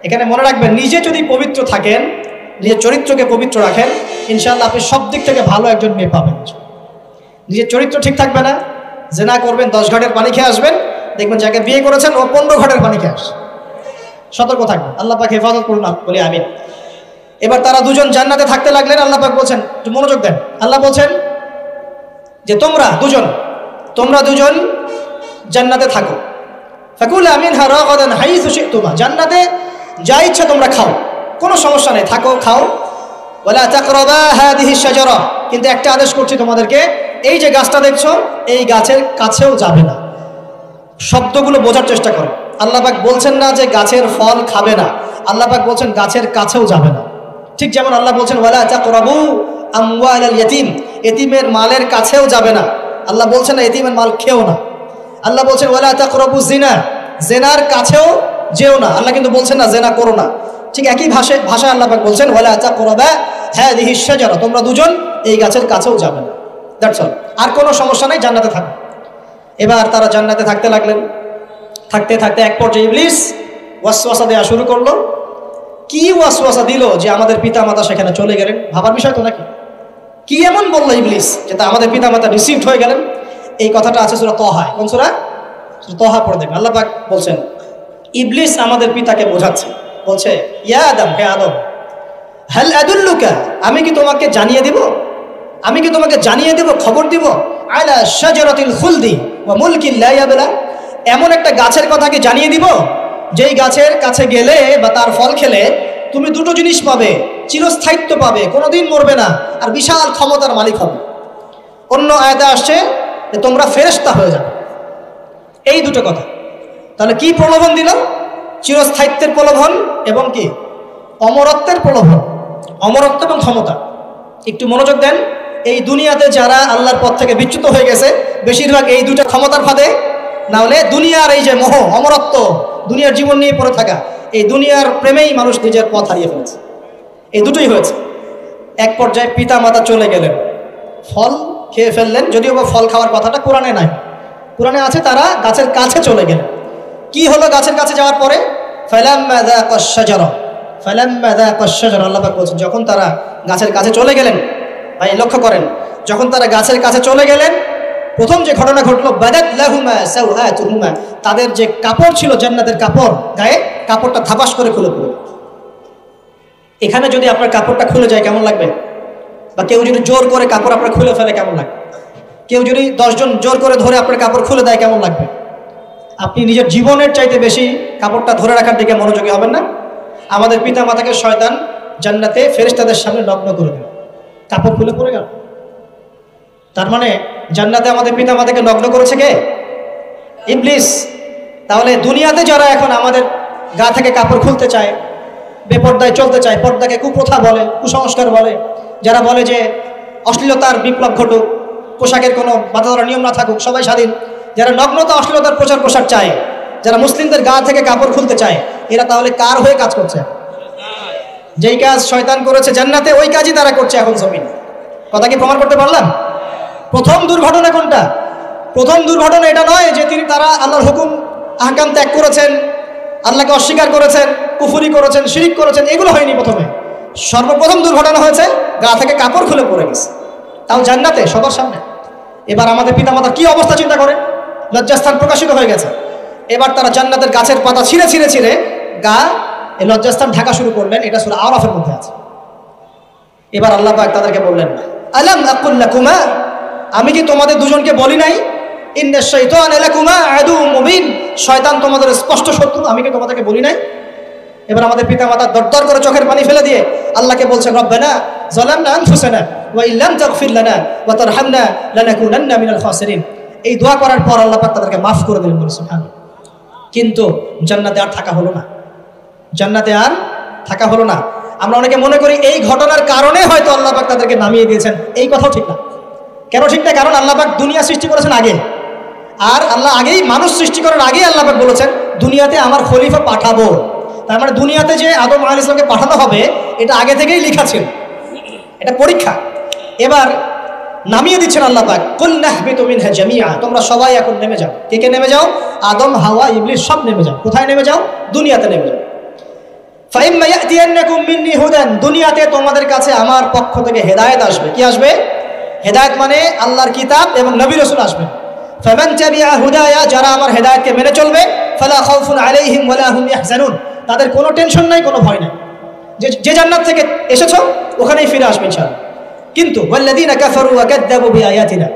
এখানে মনে রাখবেন, নিজে যদি পবিত্র থাকেন, নিজের চরিত্রকে পবিত্র রাখেন, ইনশাআল্লাহ আপনি সব দিক থেকে ভালো একজন মেয়ে পাবেন। নিজের চরিত্র ঠিক থাকবে না, জেনা করবেন, 10 ঘাটের পানি খেয়ে আসবেন, দেখবেন যাকে বিয়ে করেছেন ও 15 ঘাটের পানি খেয়ে আসে। সতর্ক থাকবেন, আল্লাহ পাক হেফাজত করুন বলি আমিন। এবার তারা দুজন জান্নাতে থাকতে লাগলেন। আল্লাহ পাক বলছেন, একটু মনোযোগ দেন, আল্লাহ বলছেন যে তোমরা দুজন জান্নাতে থাকো, ফাকুলা মিনহা রাগাদান হাইসু শি'তুমা, জান্নাতে যা ইচ্ছা তোমরা খাও, কোনো সমস্যা নেই, থাকো খাও। ওয়ালা তাকরাবা হাদিহি শাজারা, কিন্তু একটা আদেশ করছি তোমাদেরকে, এই যে গাছটা দেখছো এই গাছের কাছেও যাবে না। শব্দগুলো বোঝার চেষ্টা করো। আল্লাহ পাক বলছেন না যে গাছের ফল খাবে না, আল্লাহ পাক বলছেন গাছের কাছেও যাবে না। ঠিক যেমন আল্লাহ বলছেন ওয়ালা তাকরাবু আমওয়ালাল ইয়াতীম, এতিমের মালের কাছেও যাবে না। আল্লাহ বলছেন না এতিমের মাল খেও না। আল্লাহ বলছেন ওয়ালা তাকরাবু জিনা, জেনার কাছেও যেও না। আল্লাহ কিন্তু বলছেন না জেনা করো না। ঠিক একই ভাষায় আল্লাহ পাক বলছেন ওয়ালা তাকরাবা হাদিহি শাজারা, তোমরা দুজন এই গাছের কাছেও যাবে না। That's all. আর কোনো সমস্যা নাই, জান্নাতে থাকো। এবার তারা জান্নাতে থাকতে লাগলেন। থাকতে থাকতে এক পর্যায়ে ইবলিস ওয়াসওয়াসা দেওয়া শুরু করলো। কি ওয়াসওয়াসা দিল যে আমাদের পিতামাতা সেখানে চলে গেলেন? ভাবার বিষয় তো নাকি? কি এমন বললো ইবলিস যে তা আমাদের পিতামাতা রিসিভড হয়ে গেলেন? এই কথাটা আছে সূরা তাহা। কোন সূরা? সূরা তাহা পড়ে দেখবেন। আল্লাহ পাক বলছেন ইবলিস আমাদের পিতাকে বোঝাচ্ছে, বলছে ইয়া আদম, হে আদম, হাল আদুল্লুকা, আমি কি তোমাকে জানিয়ে দিব, খবর দিব, আলা শাজারাতিল খুলদি ওয়া মুলকিন লা ইয়াবলা, এমন একটা গাছের কথা কি জানিয়ে দিব যেই গাছের কাছে গেলে বা তার ফল খেলে তুমি দুটো জিনিস পাবে, চিরস্থায়িত্ব পাবে, কোনোদিন মরবে না, আর বিশাল ক্ষমতার মালিক হবে। অন্য আয়াতে আসছে যে তোমরা ফেরেশতা হয়ে যাবে। এই দুটো কথা। তাহলে কি প্রলোভন দিল? চিরস্থায়িত্বের প্রলোভন এবং কি অমরত্বের প্রলোভন, অমরত্ব এবং ক্ষমতা। একটু মনোযোগ দেন, এই দুনিয়াতে যারা আল্লাহর পথ থেকে বিচ্যুত হয়ে গেছে বেশিরভাগ এই দুটো ক্ষমতার ফাঁদে, না হলে দুনিয়ার এই যে মোহ, অমরত্ব, দুনিয়ার জীবন নিয়ে পড়ে থাকা, এই দুনিয়ার প্রেমেই মানুষ নিজের পথ হারিয়ে ফেলেছে। এই দুটোই হয়েছে। এক পর্যায়ে পিতা মাতা চলে গেলেন, ফল খেয়ে ফেললেন, যদিও বা ফল খাওয়ার কথাটা কোরআনে নাই, কোরআনে আছে তারা গাছের কাছে চলে গেলেন। কি হলো গাছের কাছে যাওয়ার পরে? ফালাম্মা যাকাশ শাজারা, আল্লাহ পাক বলছেন যখন তারা গাছের কাছে চলে গেলেন, ভাই লক্ষ্য করেন, যখন তারা গাছের কাছে চলে গেলেন প্রথম যে ঘটনা ঘটলো, বাদাত লাহুমা সাওআতুহুমা, তাদের যে কাপড় ছিল জান্নাতের কাপড়, গায়ে কাপড়টা ধাপাস করে খুলে পড়ল। এখানে যদি আপনার কাপড়টা খুলে যায় কেমন লাগবে? বা কেউ যদি জোর করে কাপড় আপনার খুলে ফেলে কেমন লাগবে? কেউ যদি 10 জন জোর করে ধরে আপনার কাপড় খুলে দেয় কেমন লাগবে? আপনি নিজের জীবনের চাইতে বেশি কাপড়টা ধরে রাখার দিকে মনোযোগী হবেন না? আমাদের পিতা মাতাকে শয়তান জান্নাতে ফেরেশতাদের সামনে নগ্ন করে দিল, কাপড় খুলে পড়ে গেল। তার মানে জান্নাতে আমাদের পিতা মাতাকে নগ্ন করেছে কে? ইবলিস। তাহলে দুনিয়াতে যারা এখন আমাদের গা থেকে কাপড় খুলতে চায়, বেপর্দায় চলতে চায়, পর্দাকে কুপ্রথা বলে, কুসংস্কার বলে, যারা বলে যে অশ্লীলতার বিপ্লব ঘটুক, পোশাকের কোনো বাধা ধরা নিয়ম না থাকুক, সবাই স্বাধীন, যারা নগ্নতা অশ্লীলতার প্রচার প্রসার চায়, যারা মুসলিমদের গা থেকে কাপড় খুলতে চায়, এরা তাহলে কার হয়ে কাজ করছে? যেই কাজ শয়তান করেছে জান্নাতে, ওই কাজই তারা করছে এখন জমিনে। কথা কি প্রমাণ করতে পারলাম? প্রথম দুর্ঘটনা কোনটা? প্রথম দুর্ঘটনা এটা নয় যে তারা আল্লাহর হুকুম আহকাম ত্যাগ করেছেন, আল্লাহকে অস্বীকার করেছেন, কুফরি করেছেন, শিরিক করেছেন, এগুলো হয়নি প্রথমে। সর্বপ্রথম দুর্ঘটনা হয়েছে গা থেকে কাপড় খুলে পড়ে গেছে, তাও জান্নাতে, সবার সামনে। এবার আমাদের পিতামাতার কি অবস্থা চিন্তা করেন, লজ্জাস্থান প্রকাশিত হয়ে গেছে। এবার তারা জান্নাতের গাছের পাতা ছিঁড়ে ছিঁড়ে ছিঁড়ে গা এই লজ্জাস্থান ঢাকা শুরু করলেন। এটা সূরা আরাফের মধ্যে আছে। এবার আল্লাহ পাক তাদেরকে বললেন, আলাম আকুল লাকুমা, আমি কি তোমাদের দুজনকে বলি নাই, ইন্নাশ শাইতানা লাকুমা আদুউম মুবিন, শয়তান তোমাদের স্পষ্ট শত্রু, আমি কি তোমাদেরকে বলি নাই? এবার আমাদের পিতামাতা দরদর করে চোখের পানি ফেলে দিয়ে আল্লাহকে বলছেন, রব্বানা যালামনা আনফুসানা ওয়া ইল্লাম তাগফির লানা ওয়া তারহামনা লানাকুনান্না মিনাল খাসিরিন। এই দোয়া করার পর আল্লাহ পাক তাদেরকে মাফ করে দিলেন, বলে সুবহানাল্লাহ। কিন্তু জান্নাতে আর থাকা হলো না, জান্নাতে আর থাকা হলো না। আমরা অনেকে মনে করি এই ঘটনার কারণে হয়তো আল্লাহ পাক তাদেরকে নামিয়ে দিয়েছেন, এই কথাও ঠিক না। কেন ঠিক না? কারণ আল্লাহ পাক দুনিয়া সৃষ্টি করেছেন আগে, আর আল্লাহ আগেই মানুষ সৃষ্টি করার আগেই আল্লাহ পাক বলেছেন দুনিয়াতে আমার খলিফা পাঠাবো। তার মানে দুনিয়াতে যে আদম আলাইহিস সালামকে পাঠানো হবে এটা আগে থেকেই লেখা ছিল, এটা পরীক্ষা। এবার নামিয়ে দিচ্ছেন আল্লাহ পাক, কুল নাহবিতু মিনহা জামিআ, তোমরা সবাই এখন নেমে যাও। কে কে নেমে যাও? আদম, হাওয়া, ইবলিস সব নেমে যাও। কোথায় নেমে যাও? দুনিয়াতে নেমে যাও। ফাইম্মা ইয়াতিয়ান্নাকুম মিন্নি হুদান, দুনিয়াতে তোমাদের কাছে আমার পক্ষ থেকে হেদায়েত আসবে। কি আসবে? হেদায়েত মানে আল্লাহর কিতাব এবং নবী রাসূল আসবে। ফামান তাবিআ হুদায়া, যারা আমার হেদায়েতকে মেনে চলবে, ফালা খাউফুন আলাইহিম ওয়ালা হুম ইয়াহজানুন, তাদের কোনো টেনশন নাই, কোনো ভয় নাই। যে জান্নাত থেকে এসেছো ওখানেই ফিরে আসবে ইনশাআল্লাহ। কিন্তু ওয়াল্লাযীনা কাফারু ওয়া কাযযাবু বিআয়াতিনা,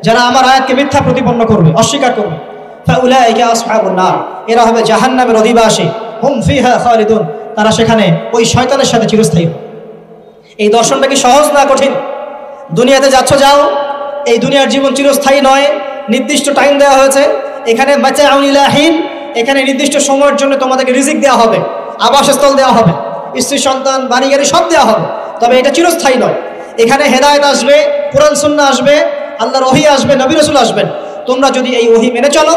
যারা আমার আয়াতকে মিথ্যা প্রতিপন্ন করবে, অস্বীকার করবে, ফাউলাইকা আসহাবুন নার, এরা হবে জাহান্নামের অধিবাসী। হুম ফিহা খালিদুন, তারা সেখানে ওই শয়তানের সাথে চিরস্থায়ী হবে। এই দর্শনটা কি সহজ না কঠিন? দুনিয়াতে যাচ্ছ যাও, এই দুনিয়ার জীবন চিরস্থায়ী নয়, নির্দিষ্ট টাইম দেওয়া হয়েছে। এখানে মাতাউন ইলাহিন, এখানে নির্দিষ্ট সময়ের জন্য তোমাদেরকে রিজিক দেওয়া হবে, আবাসস্থল দেওয়া হবে, স্ত্রী সন্তান, বাড়ি গাড়ি সব দেওয়া হবে, তবে এটা চিরস্থায়ী নয়। এখানে হেদায়েত আসবে, কোরআন সুন্নাহ আসবে, আল্লাহর ওহী আসবে, নবী রাসূল আসবেন। তোমরা যদি এই ওহী মেনে চলো,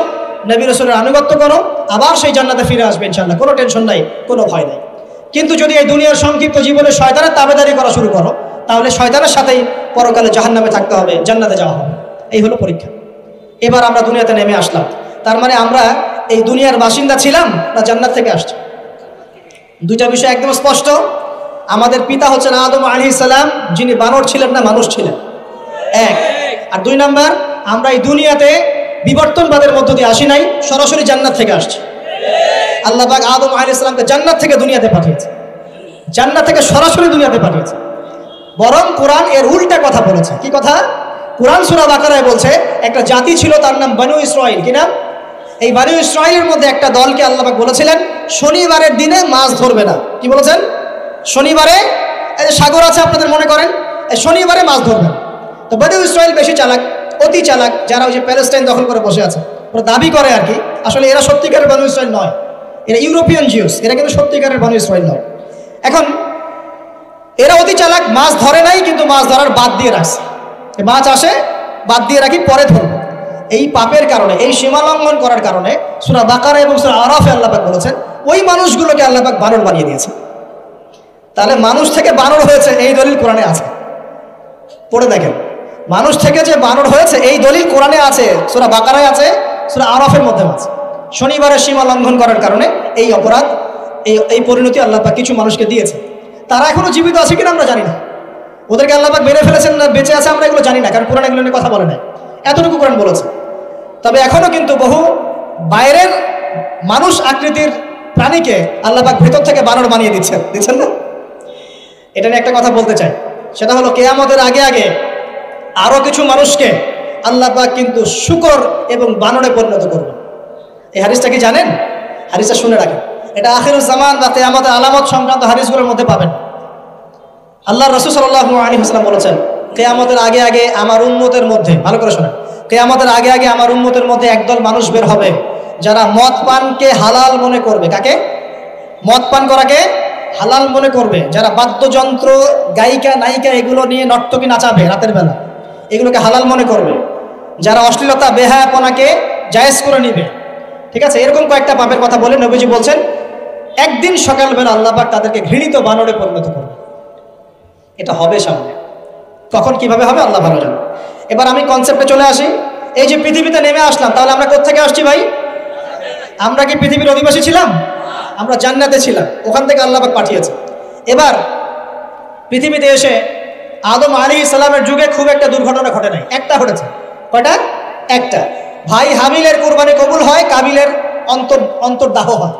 নবী রাসূলের আনুগত্য করো, আবার সেই জান্নাতে ফিরে আসবে ইনশাআল্লাহ, কোনো টেনশন নাই, কোনো ভয় নাই। কিন্তু যদি এই দুনিয়ার সংক্ষিপ্ত জীবনে শয়তানের তাবেদারি করা শুরু করো, তাহলে শয়তানের সাথেই পরকালে জাহান্নামে থাকতে হবে, জান্নাতে যাওয়া হবে। এই হলো পরীক্ষা। এবার আমরা দুনিয়াতে নেমে আসলাম, তার মানে আমরা এই দুনিয়ার বাসিন্দা ছিলাম না জান্নাত থেকে আসছি? দুইটা বিষয় একদম স্পষ্ট। আমাদের পিতা হচ্ছেন আদম আলাইহিস সালাম, যিনি বানর ছিলেন না মানুষ ছিলেন, এক। আর দুই নাম্বার, আমরা এই দুনিয়াতে বিবর্তনবাদের মধ্য দিয়ে আসি নাই, সরাসরি জান্নাত থেকে আসছি। আল্লাহ পাক আদম আলাইহিস সালামকে জান্নাত থেকে দুনিয়াতে পাঠিয়েছে, জান্নাত থেকে সরাসরি দুনিয়াতে পাঠিয়েছে। বরং কোরআন এর উল্টা কথা বলেছে। কি কথা? কোরআন সূরা বাকারায় বলছে একটা জাতি ছিল, তার নাম বনু ইসরাঈল। কি নাম? এই বনু ইসরাঈলের মধ্যে একটা দলকে আল্লাহ পাক বলেছিলেন শনিবারের দিনে মাছ ধরবে না। কি বলেছেন? শনিবারে, এই যে সাগর আছে আপনাদের মনে করেন, এই শনিবারে মাছ ধরবে না। তো বনু ইসরাঈল বেশি চালাক, অতি চালাক, যারা ওই যে প্যালেস্টাইন দখল করে বসে আছে, ওরা দাবি করে আর কি, আসলে এরা সত্যিকারের বনু ইসরাঈল নয়, এরা ইউরোপিয়ান জিউস, এরা কিন্তু সত্যিকারের বনু ইসরাঈল নয়। এখন এরা অতি চালাক, মাছ ধরে নাই, কিন্তু মাছ ধরার বাদ দিয়ে রাখছে। মাছ আসে, বাদ দিয়ে রাখি, পরে ধরবো। এই পাপের কারণে, এই সীমা লঙ্ঘন করার কারণে সূরা বাকারা এবং সূরা আরাফে আল্লাহ পাক বলেছেন ওই মানুষগুলোকে আল্লাহ পাক বানর বানিয়ে দিয়েছে। তাহলে মানুষ থেকে বানর হয়েছে এই দলিল কোরআনে আছে, পড়ে দেখেন। মানুষ থেকে যে বানর হয়েছে এই দলিল কোরআনে আছে, সূরা বাকারায় আছে, সূরা আরাফের মধ্যে আছে। শনিবারের সীমা লঙ্ঘন করার কারণে এই অপরাধ, এই পরিণতি আল্লাহ পাক কিছু মানুষকে দিয়েছে। তারা এখনো জীবিত আছে কিনা আমরা জানি না, ওদেরকে আল্লাহ পাক মেরে ফেলেছেন না বেঁচে আছে আমরা এগুলো জানি না, কারণ কোরআন এগুলো নিয়ে কথা বলে নাই, এতটুকু কোরআন বলেছে। তবে এখনো কিন্তু বহু বাইরের মানুষ আকৃতির প্রাণীকে আল্লাহ পাক ভেতর থেকে বানর বানিয়ে দিচ্ছেন না। এটা নিয়ে একটা কথা বলতে চাই, সেটা হলো কিয়ামতের আগে আগে আরো কিছু মানুষকে আল্লাহ পাক কিন্তু শূকর এবং বানরে পরিণত করবেন। এই হাদিসটা কি জানেন? হাদিসটা শুনে রাখেন, এটা আখিরুজ জামান বা কিয়ামতের আলামত সংক্রান্ত হাদিসগুলোর মধ্যে পাবেন। আল্লাহ রাসূল সাল্লাল্লাহু আলাইহি ওয়াসাল্লাম বলেছেন কিয়ামতের আগে আগে আমার উম্মতের মধ্যে, ভালো করে শোনেন, কিয়ামতের আগে আগে আমার উম্মতের মধ্যে একদল মানুষ বের হবে যারা মদ পানকে হালাল মনে করবে। কাকে? মদ পান করাকে হালাল মনে করবে, যারা বাদ্যযন্ত্র, গায়িকা, নায়িকা এগুলো নিয়ে নর্তকী নাচাবে রাতের বেলা, এগুলোকে হালাল মনে করবে, যারা অশ্লীলতা বেহায়াপনাকে জায়েজ করে নিবে, ঠিক আছে, এরকম কয়েকটা পাপের কথা বলে নবীজি বলছেন একদিন সকালবেলা আল্লাহ পাক তাদেরকে ঘৃণিত বানরে পরিণত করবে। এটা হবে সামনে, কখন কিভাবে হবে আল্লাহ ভালো জানে। এবার আমি কনসেপ্টে চলে আসি। এই যে পৃথিবীতে নেমে আসলাম, তাহলে আমরা কোত্থেকে আসছি ভাই? আমরা কি পৃথিবীর অধিবাসী ছিলাম? আমরা জান্নাতে ছিলাম, ওখান থেকে আল্লাহ পাক পাঠিয়েছে। এবার পৃথিবীতে এসে আদম আলাইহিস সালামের যুগে খুব একটা দুর্ঘটনা ঘটে নাই, একটা ঘটেছে। কয়টা? একটা। ভাই হাবিলের কুরবানি কবুল হয়, কাবিলের অন্তর্দাহ হয়,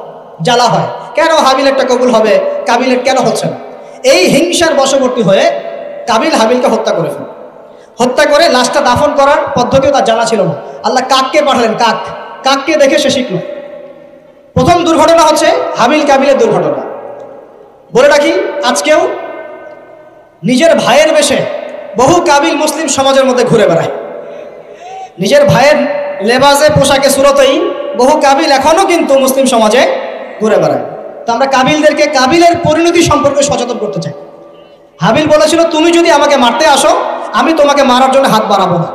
জ্বালা হয়। কেন হাবিলেরটা কবুল হবে, কাবিলের কেন হচ্ছে না? এই হিংসার বশবর্তী হয়ে কাবিল হাবিলকে হত্যা করে ফেলে। হত্যা করে লাশটা দাফন করার পদ্ধতিও তার জানা ছিল না। আল্লাহ কাককে পাঠালেন, কাককে দেখে সে শিখল। প্রথম দুর্ঘটনা হচ্ছে হাবিল কাবিলের দুর্ঘটনা। বলে রাখি, আজকেও নিজের ভাইয়ের বেশে বহু কাবিল মুসলিম সমাজের মধ্যে ঘুরে বেড়ায়। নিজের ভাইয়ের লেবাসে, পোশাকে, সুরতেই বহু কাবিল এখনো কিন্তু মুসলিম সমাজে ঘুরে বেড়ায়। তো আমরা কাবিলদেরকে কাবিলের পরিণতি সম্পর্কে সচেতন করতে চাই। হাবিল বলেছিল, তুমি যদি আমাকে মারতে আসো, আমি তোমাকে মারার জন্য হাত বাড়াবো না।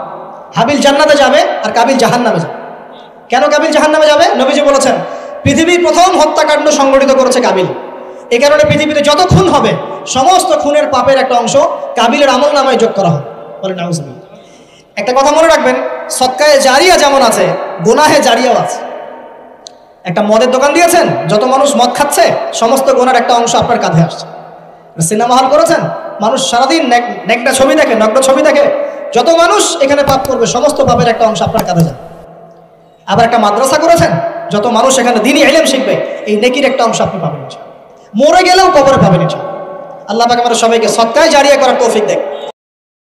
হাবিল জান্নাতে যাবে আর কাবিল জাহান্নামে যাবে। কেন কাবিল জাহান্নামে যাবে? নবীজি বলেছেন, পৃথিবীর প্রথম হত্যাকাণ্ড সংগঠিত করেছে কাবিল। এই কারণে পৃথিবীতে যত খুন হবে, সমস্ত খুনের পাপের একটা অংশ কাবিলের আমল নামায় যোগ করা হবে। বলে নাউজুবিল্লাহ। একটা কথা মনে রাখবেন, সদকায়ে জারিয়া যেমন আছে, গুনাহে জারিয়াও আছে। একটা মদের দোকান দিয়েছেন, যত মানুষ মদ খাচ্ছে, সমস্ত গুনার একটা অংশ আপনার কাঁধে আসছে। সিনেমা হল করেছেন, মানুষ সারাদিন নেকড়া ছবি দেখে, নগ্ন ছবি দেখে, যত মানুষ এখানে পাপ করবে, সমস্ত পাপের একটা অংশ আপনার কাঁধে যাবে। আবার একটা মাদ্রাসা করেছেন, যত মানুষ এখানে দ্বীনি ইলম শিখবে, এই নেকির একটা অংশ আপনি পাবেন। মরে গেলেও কবরে পাবেন। আল্লাহ পাক আমাদের সবাইকে সদকায়ে জারিয়া করার তৌফিক দেয়।